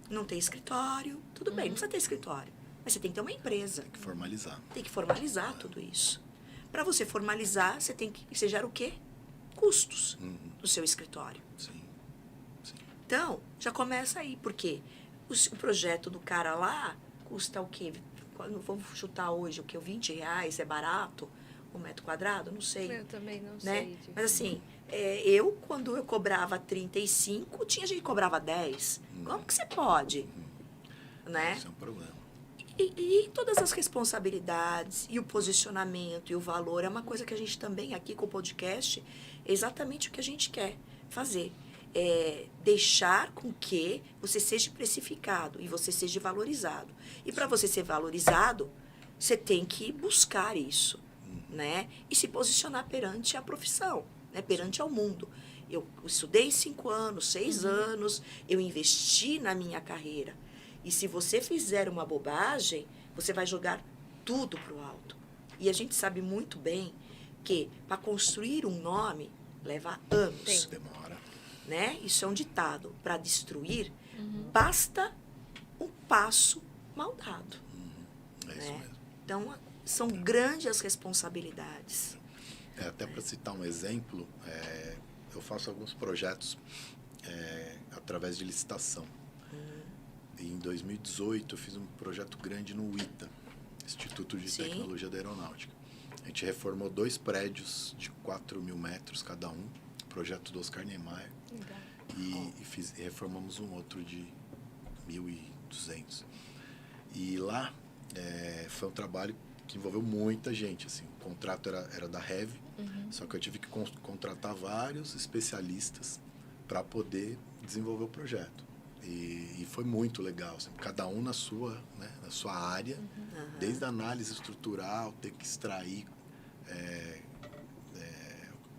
Speaker 1: Não tem escritório, tudo bem, não precisa ter escritório. Mas você tem que ter uma empresa.
Speaker 3: Tem que formalizar.
Speaker 1: Tem que formalizar tudo isso. Para você formalizar, você gera o quê? Custos no seu escritório.
Speaker 3: Sim, sim.
Speaker 1: Então, já começa aí, porque o projeto do cara lá custa o quê? Vamos chutar hoje o quê? R$20 é barato? Um metro quadrado? Não sei.
Speaker 2: Eu também não
Speaker 1: Né?
Speaker 2: sei.
Speaker 1: Mas assim, quando eu cobrava 35, tinha gente que cobrava 10. Como que você pode? Né?
Speaker 3: Esse é um problema.
Speaker 1: E todas as responsabilidades, e o posicionamento, e o valor, é uma coisa que a gente também, aqui com o podcast, é exatamente o que a gente quer fazer. É deixar com que você seja precificado e você seja valorizado. E para você ser valorizado, você tem que buscar isso, né? E se posicionar perante a profissão, né? Perante ao mundo. Eu estudei 5 anos, 6 anos, eu investi na minha carreira. E se você fizer uma bobagem, você vai jogar tudo para o alto. E a gente sabe muito bem que para construir um nome leva anos.
Speaker 3: Demora.
Speaker 1: Né? Isso é um ditado. Para destruir, basta um passo mal dado.
Speaker 3: É isso
Speaker 1: né?
Speaker 3: mesmo.
Speaker 1: Então, são grandes as responsabilidades.
Speaker 3: Até para citar um exemplo, eu faço alguns projetos através de licitação. E em 2018 eu fiz um projeto grande no ITA, Instituto de
Speaker 1: Sim.
Speaker 3: Tecnologia da Aeronáutica. A gente reformou 2 prédios de 4.000 metros cada um, projeto do Oscar Niemeyer,
Speaker 2: Legal.
Speaker 3: e reformamos um outro de 1.200. E lá foi um trabalho que envolveu muita gente. Assim, o contrato era da Heavy, só que eu tive que contratar vários especialistas para poder desenvolver o projeto. E foi muito legal, assim, cada um na sua área, desde a análise estrutural, ter que extrair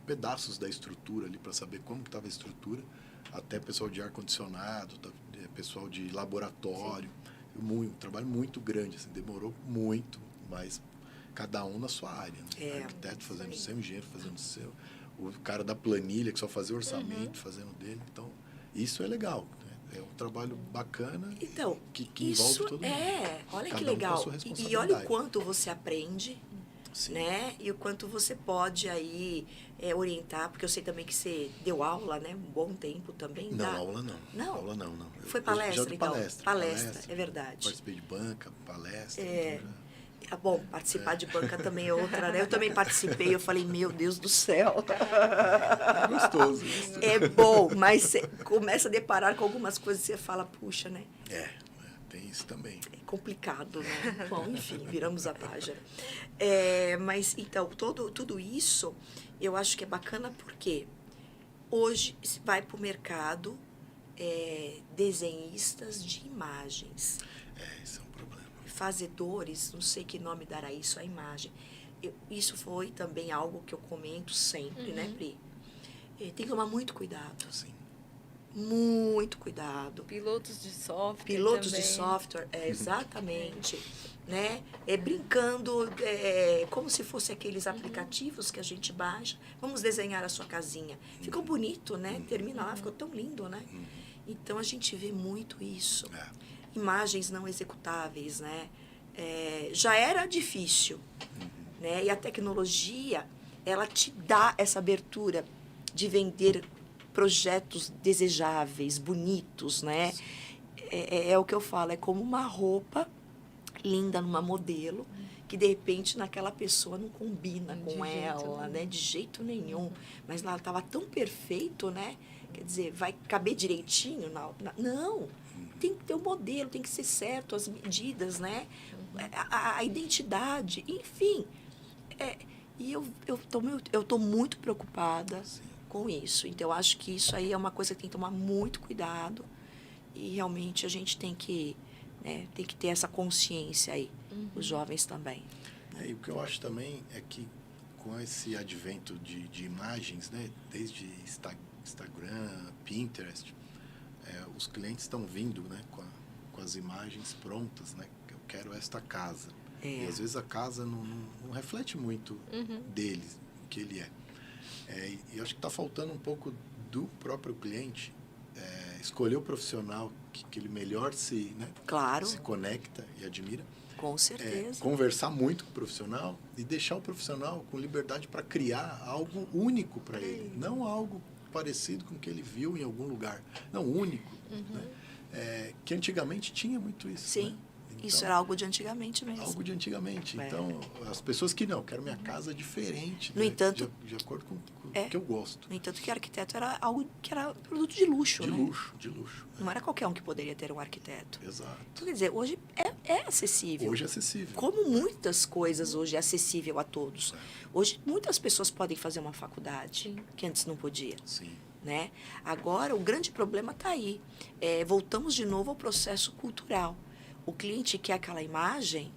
Speaker 3: pedaços da estrutura ali para saber como estava a estrutura, até pessoal de ar-condicionado, pessoal de laboratório. Um trabalho muito grande, assim, demorou muito, mas cada um na sua área. Né? O arquiteto fazendo o seu, o engenheiro fazendo o seu, o cara da planilha que só fazia o orçamento fazendo dele. Então, isso é legal. É um trabalho bacana
Speaker 1: Então,
Speaker 3: que envolve todo mundo.
Speaker 1: Olha
Speaker 3: Cada
Speaker 1: que
Speaker 3: um com a
Speaker 1: legal.
Speaker 3: sua
Speaker 1: E
Speaker 3: responsabilidade.
Speaker 1: olha o quanto você aprende,
Speaker 3: Sim.
Speaker 1: né? E o quanto você pode aí orientar, porque eu sei também que você deu aula, né? Um bom tempo também.
Speaker 3: Não,
Speaker 1: dá?
Speaker 3: aula não.
Speaker 1: Não?
Speaker 3: Aula não.
Speaker 1: Foi
Speaker 3: Já
Speaker 1: palestra,
Speaker 3: de
Speaker 1: então?
Speaker 3: palestra.
Speaker 1: Palestra, é verdade.
Speaker 3: Participei de banca, palestra.
Speaker 1: Bom, participar de banca também é outra, né? Eu também participei, eu falei, meu Deus do céu.
Speaker 3: É gostoso.
Speaker 1: É bom, mas você começa a deparar com algumas coisas e você fala, puxa, né?
Speaker 3: Tem isso também.
Speaker 1: É complicado, né? Bom, enfim, viramos a página. Mas, então, tudo isso, eu acho que é bacana porque hoje vai para o mercado desenhistas de imagens.
Speaker 3: Isso é um problema.
Speaker 1: Fazedores, não sei que nome dará isso à imagem. Isso foi também algo que eu comento sempre, né, Pri? Tem que tomar muito cuidado.
Speaker 3: Sim.
Speaker 1: muito cuidado.
Speaker 2: Pilotos de software
Speaker 1: Pilotos
Speaker 2: também.
Speaker 1: de software, exatamente. Né? Brincando, como se fosse aqueles aplicativos que a gente baixa. Vamos desenhar a sua casinha. Ficou bonito, né? Termina lá, ficou tão lindo, né? Então, a gente vê muito isso. Imagens não executáveis, né? Já era difícil, né? E a tecnologia, ela te dá essa abertura de vender projetos desejáveis, bonitos, né? É o que eu falo, é como uma roupa linda numa modelo, que de repente naquela pessoa não combina com ela, né? De jeito nenhum. Mas lá estava tão perfeito, né? Quer dizer, vai caber direitinho? Não, tem que ter o modelo, tem que ser certo, as medidas, né? A identidade, enfim. E eu tô muito preocupada com isso. Então, eu acho que isso aí é uma coisa que tem que tomar muito cuidado e realmente a gente tem que ter essa consciência aí, os jovens também.
Speaker 3: E o que eu acho também é que com esse advento de imagens, né, desde Instagram, Pinterest, os clientes estão vindo, né, com as imagens prontas, né, que eu quero esta casa. E às vezes a casa não reflete muito deles, o que ele é. E eu acho que está faltando um pouco do próprio cliente escolher o profissional que ele melhor se conecta e admira.
Speaker 1: Com certeza.
Speaker 3: Conversar muito com o profissional e deixar o profissional com liberdade para criar algo único para ele. Não algo parecido com o que ele viu em algum lugar. Não, único. Né? Que antigamente tinha muito isso.
Speaker 1: Sim.
Speaker 3: Né? Então,
Speaker 1: isso era algo de antigamente mesmo.
Speaker 3: Algo de antigamente. Então, as pessoas que não, quero minha casa diferente.
Speaker 1: No entanto,
Speaker 3: de acordo com o que eu gosto.
Speaker 1: No entanto, que arquiteto era algo que era produto de luxo,
Speaker 3: de
Speaker 1: né?
Speaker 3: De luxo.
Speaker 1: Não era qualquer um que poderia ter um arquiteto.
Speaker 3: Exato.
Speaker 1: Então, quer dizer, hoje é acessível.
Speaker 3: Hoje é acessível.
Speaker 1: Como muitas coisas hoje é acessível a todos. Hoje, muitas pessoas podem fazer uma faculdade, que antes não podia.
Speaker 3: Sim.
Speaker 1: Né? Agora, o grande problema está aí. Voltamos de novo ao processo cultural. O cliente quer aquela imagem,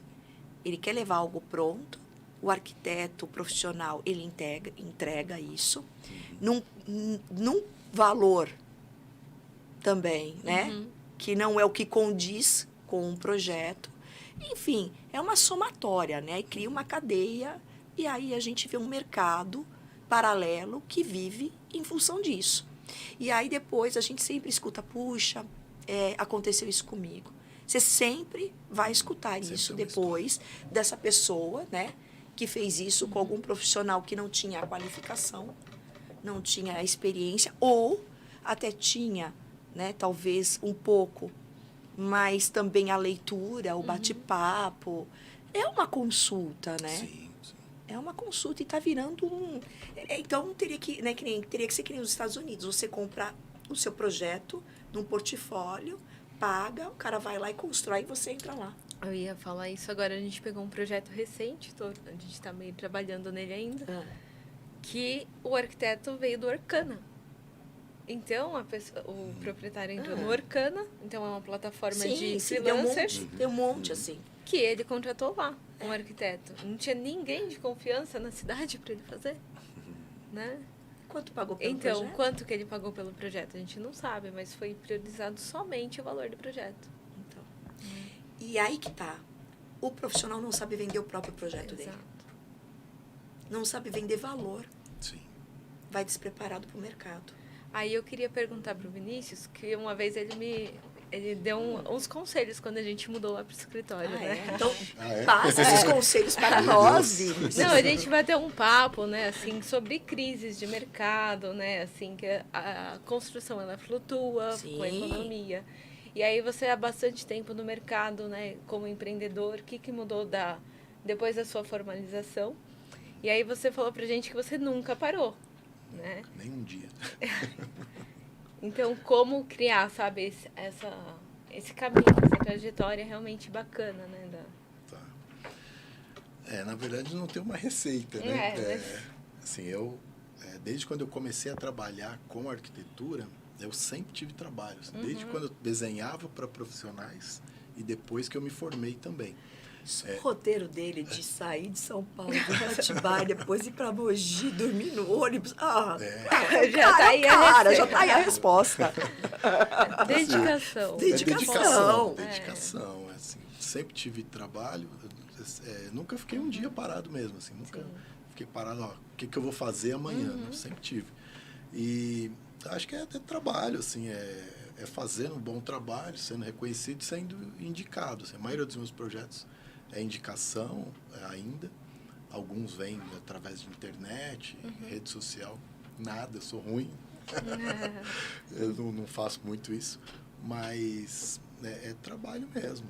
Speaker 1: ele quer levar algo pronto, o arquiteto, o profissional, ele entrega isso num valor também, né? Que não é o que condiz com um projeto. Enfim, é uma somatória, né? E cria uma cadeia e aí a gente vê um mercado paralelo que vive em função disso. E aí depois a gente sempre escuta, puxa, aconteceu isso comigo. Você sempre vai escutar isso depois dessa pessoa, né, que fez isso com algum profissional que não tinha a qualificação, não tinha a experiência, ou até tinha, né, talvez um pouco, mas também a leitura, o bate-papo. É uma consulta, né?
Speaker 3: Sim.
Speaker 1: É uma consulta e está virando um... Então, teria que ser que nem nos Estados Unidos. Você compra o seu projeto num portfólio, paga, o cara vai lá e constrói e você entra lá.
Speaker 2: Eu ia falar isso agora. A gente pegou um projeto recente, a gente está meio trabalhando nele ainda, que o arquiteto veio do Orkana. Então, o proprietário entrou no Orkana, então é uma plataforma de freelancers.
Speaker 1: Tem um monte assim.
Speaker 2: Que ele contratou lá, um arquiteto. Não tinha ninguém de confiança na cidade para ele fazer, né?
Speaker 1: Quanto pagou pelo
Speaker 2: então,
Speaker 1: projeto?
Speaker 2: quanto que ele pagou pelo projeto? A gente não sabe, mas foi priorizado somente o valor do projeto.
Speaker 1: Então. E aí que tá. O profissional não sabe vender o próprio projeto dele. Não sabe vender valor.
Speaker 3: Sim.
Speaker 1: Vai despreparado para o mercado.
Speaker 2: Aí eu queria perguntar para o Vinícius, que uma vez ele deu uns conselhos quando a gente mudou lá para o escritório, né?
Speaker 1: Então, passa esses conselhos para nós.
Speaker 2: Não, a gente vai ter um papo, né, assim, sobre crises de mercado, né, assim, que a construção, ela flutua com a economia. E aí você há bastante tempo no mercado, né, como empreendedor, o que mudou depois da sua formalização? E aí você falou pra gente que você nunca parou, né?
Speaker 3: Nem um dia.
Speaker 2: Então, como criar, sabe, esse caminho, essa trajetória realmente bacana, né?
Speaker 3: Tá. Na verdade, não tem uma receita, né? Assim, desde quando eu comecei a trabalhar com arquitetura, eu sempre tive trabalho. Desde quando eu desenhava para profissionais e depois que eu me formei também.
Speaker 1: O roteiro dele de sair de São Paulo, vir para Atibaia, depois ir para Mogi, dormir no ônibus.
Speaker 2: Já tá aí
Speaker 1: já tá aí a resposta.
Speaker 2: Dedicação.
Speaker 3: Dedicação. Assim, sempre tive trabalho, nunca fiquei um dia parado mesmo, assim, nunca fiquei parado, o que eu vou fazer amanhã, né? Sempre tive. E acho que é até trabalho, assim, é fazendo um bom trabalho, sendo reconhecido e sendo indicado. Assim, a maioria dos meus projetos é indicação ainda. Alguns vêm através de internet, rede social. Nada, eu sou ruim. Eu não faço muito isso. Mas é trabalho mesmo.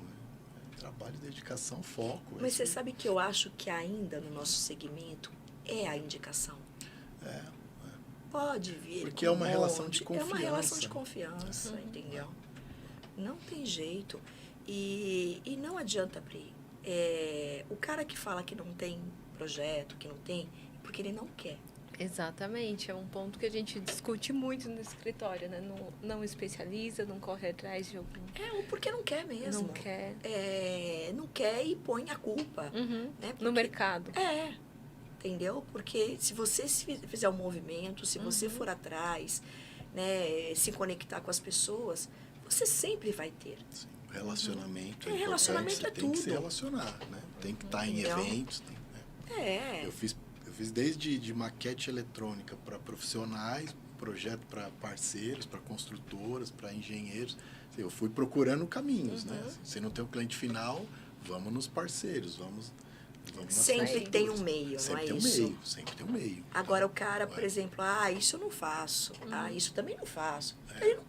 Speaker 3: Trabalho, dedicação, foco.
Speaker 1: Mas você sabe que eu acho que ainda no nosso segmento é a indicação. Pode vir.
Speaker 3: Porque é uma relação de confiança.
Speaker 1: É uma relação de confiança, entendeu? Não tem jeito. E não adianta, Pri. O cara que fala que não tem projeto, que não tem, porque ele não quer.
Speaker 2: Exatamente, é um ponto que a gente discute muito no escritório, né? Não especializa, não corre atrás de algum...
Speaker 1: Ou porque não quer mesmo.
Speaker 2: Não quer.
Speaker 1: Não quer e põe a culpa. Né?
Speaker 2: No mercado.
Speaker 1: Entendeu? Porque se você fizer um movimento, se você for atrás, né, se conectar com as pessoas, você sempre vai ter.
Speaker 3: Sim. Relacionamento
Speaker 1: relacionamento
Speaker 3: você
Speaker 1: é
Speaker 3: tem
Speaker 1: tudo.
Speaker 3: que se relacionar, né? Tem que estar em eventos. Eu fiz desde de maquete eletrônica para profissionais, projeto para parceiros, para construtoras, para engenheiros. Eu fui procurando caminhos, né? Se não tem o cliente final, vamos nos parceiros, vamos
Speaker 1: sempre tem um meio,
Speaker 3: sempre
Speaker 1: não é
Speaker 3: tem
Speaker 1: isso?
Speaker 3: Sempre tem um meio.
Speaker 1: Agora o cara, por exemplo, isso eu não faço, isso também não faço.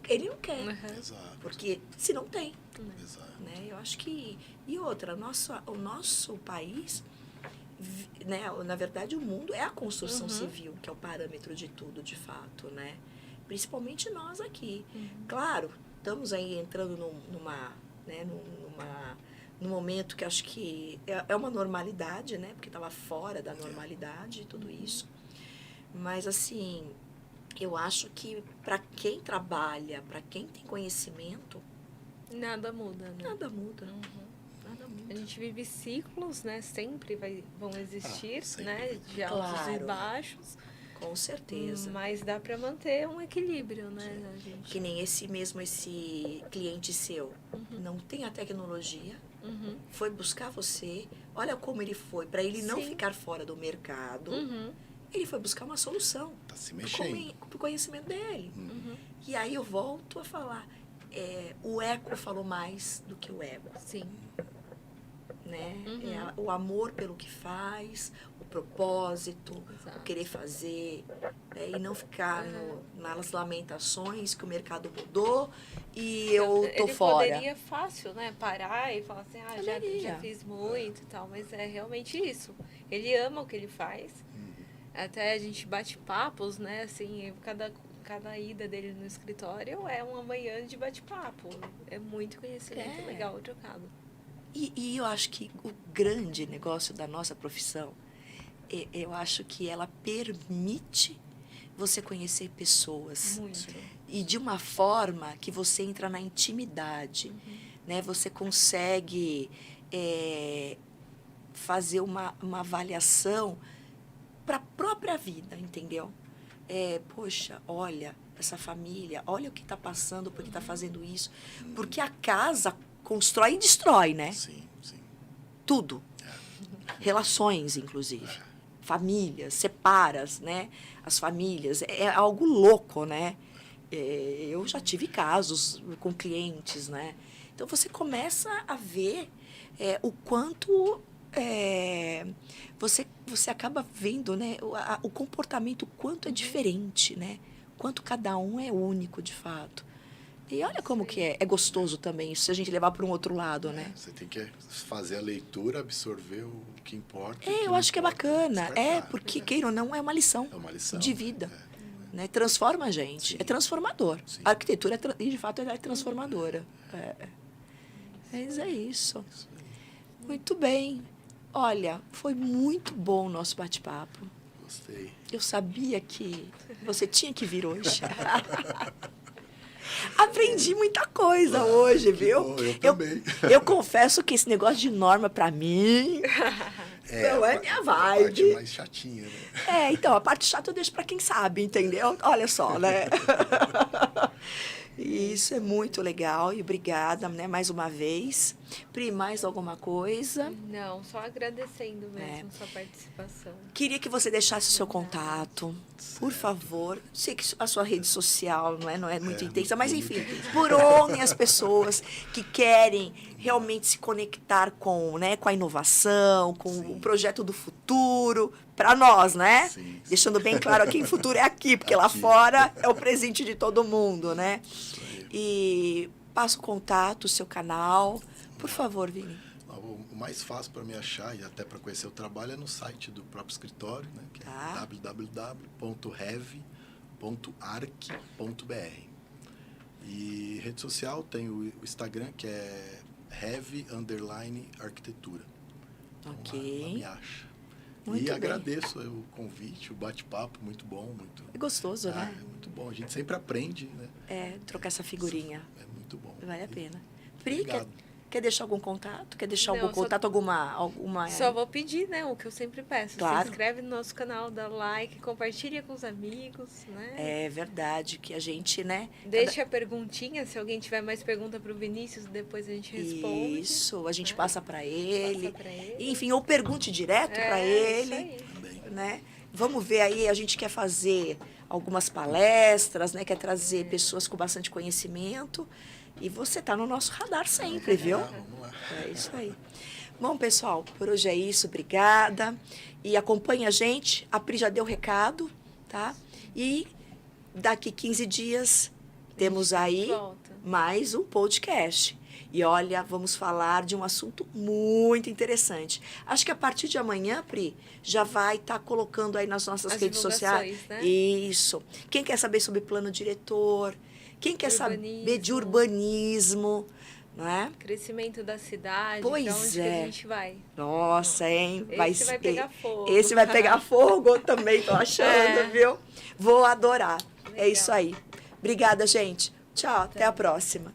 Speaker 1: Ele não quer.
Speaker 3: Exato.
Speaker 1: Porque se não tem.
Speaker 3: Exato.
Speaker 1: Né? Eu acho que... E outra, o nosso país, né, na verdade o mundo é a construção civil, que é o parâmetro de tudo, de fato, né? Principalmente nós aqui. Claro, estamos aí entrando num momento que acho que é uma normalidade, né? Porque estava fora da normalidade tudo isso. Mas, assim, eu acho que para quem trabalha, para quem tem conhecimento...
Speaker 2: Nada muda, né?
Speaker 1: Nada muda. Nada muda.
Speaker 2: A gente vive ciclos, né? Sempre vão existir, né? De
Speaker 1: Claro.
Speaker 2: altos e baixos.
Speaker 1: Com certeza.
Speaker 2: Mas dá para manter um equilíbrio, né? Gente?
Speaker 1: Que nem esse cliente seu. Não tem a tecnologia, foi buscar você. Olha como ele foi. Para ele não ficar fora do mercado, ele foi buscar uma solução.
Speaker 3: Tá se mexendo.
Speaker 1: Com o conhecimento dele. E aí eu volto a falar. O eco falou mais do que o ego.
Speaker 2: Sim.
Speaker 1: Né? O amor pelo que faz, o propósito, o querer fazer, né? E não ficar nas lamentações que o mercado mudou e eu tô fora.
Speaker 2: Ele poderia fácil, né, parar e falar assim, já fiz muito e tal, mas é realmente isso. Ele ama o que ele faz. Até a gente bate papos, né, assim, cada ida dele no escritório é uma manhã de bate-papo. É muito conhecimento legal trocado.
Speaker 1: E eu acho que o grande negócio da nossa profissão, eu acho que ela permite você conhecer pessoas.
Speaker 2: Muito.
Speaker 1: E de uma forma que você entra na intimidade, né? Você consegue fazer uma avaliação para a própria vida, entendeu? Poxa, olha essa família, olha o que está passando, porque está fazendo isso. Porque a casa constrói e destrói, né?
Speaker 3: Sim.
Speaker 1: Tudo. Relações, inclusive. Famílias, separas, né? As famílias. É algo louco, né? Eu já tive casos com clientes, né? Então, você começa a ver o quanto você acaba vendo, né? O comportamento, o quanto é diferente, né? Quanto cada um é único, de fato. E olha como que é gostoso também, isso se a gente levar para um outro lado, né?
Speaker 3: Você tem que fazer a leitura, absorver o que importa.
Speaker 1: Eu acho que é bacana. Porque, queira ou não, é uma lição,
Speaker 3: de
Speaker 1: vida. Né? Transforma a gente. Sim. É transformador. Sim. A arquitetura, de fato, ela é transformadora. Mas é isso. Muito bem. Olha, foi muito bom o nosso bate-papo.
Speaker 3: Gostei.
Speaker 1: Eu sabia que você tinha que vir hoje. Aprendi muita coisa hoje, viu?
Speaker 3: Bom, eu também.
Speaker 1: Eu confesso que esse negócio de norma, pra mim, não é minha
Speaker 3: A parte
Speaker 1: vibe.
Speaker 3: mais chatinha, né?
Speaker 1: Então, a parte chata eu deixo pra quem sabe, entendeu? Olha só, né? E isso é muito legal e obrigada, né, mais uma vez. Pri, mais alguma coisa?
Speaker 2: Não, só agradecendo mesmo sua participação.
Speaker 1: Queria que você deixasse o seu contato, por favor. Sei que a sua rede social não é muito intensa, mas enfim, por onde as pessoas que querem realmente se conectar com, né, com a inovação, com o projeto do futuro, para nós, né?
Speaker 3: Sim.
Speaker 1: Deixando bem claro aqui, o futuro é aqui, porque lá fora é o presente de todo mundo, né? E passa o contato, o seu canal. Por favor, Vini.
Speaker 3: O mais fácil para me achar e até para conhecer o trabalho é no site do próprio escritório, né, que é www.rev.arc.br. E rede social tem o Instagram, que é rev_arquitetura. Então,
Speaker 1: Ok.
Speaker 3: lá me acha.
Speaker 1: Muito
Speaker 3: e
Speaker 1: bem.
Speaker 3: agradeço o convite, o bate-papo, muito bom. Muito,
Speaker 1: É gostoso, né?
Speaker 3: É muito bom. A gente sempre aprende, né?
Speaker 1: Trocar essa figurinha.
Speaker 3: É muito bom.
Speaker 1: Vale a pena. Pri,
Speaker 3: Obrigado.
Speaker 1: quer deixar algum contato? Quer deixar
Speaker 2: Não,
Speaker 1: algum
Speaker 2: só-
Speaker 1: contato, alguma...
Speaker 2: Só vou pedir, né, o que eu sempre peço.
Speaker 1: Claro.
Speaker 2: Se inscreve no nosso canal, dá like, compartilha com os amigos, né?
Speaker 1: É verdade que a gente, né?
Speaker 2: Deixa a perguntinha, se alguém tiver mais pergunta pro Vinícius, depois a gente responde.
Speaker 1: Isso, a gente
Speaker 2: né?
Speaker 1: passa para ele.
Speaker 2: Passa pra ele.
Speaker 1: Enfim, ou pergunte direto para
Speaker 2: Isso
Speaker 1: ele,
Speaker 2: aí.
Speaker 3: Também.
Speaker 1: né? Vamos ver aí, a gente quer fazer algumas palestras, né? Quer trazer pessoas com bastante conhecimento. E você tá no nosso radar sempre, viu?
Speaker 3: Vamos lá.
Speaker 1: É isso aí. Bom, pessoal, por hoje é isso. Obrigada. E acompanhe a gente. A Pri já deu o recado, tá? E daqui 15 dias temos aí
Speaker 2: Volta.
Speaker 1: mais um podcast. E olha, vamos falar de um assunto muito interessante. Acho que a partir de amanhã, Pri, já vai estar colocando aí nas nossas
Speaker 2: As
Speaker 1: redes sociais.
Speaker 2: divulgações, né?
Speaker 1: Isso. Quem quer saber sobre plano diretor? Quem quer saber de urbanismo? Não é?
Speaker 2: Crescimento da cidade,
Speaker 1: Pois
Speaker 2: pra onde que
Speaker 1: é.
Speaker 2: a gente vai.
Speaker 1: Nossa, hein?
Speaker 2: Esse vai pegar fogo.
Speaker 1: Esse vai pegar fogo também, tô achando, viu? Vou adorar. É
Speaker 2: Legal.
Speaker 1: isso aí. Obrigada, gente. Tchau, até a próxima.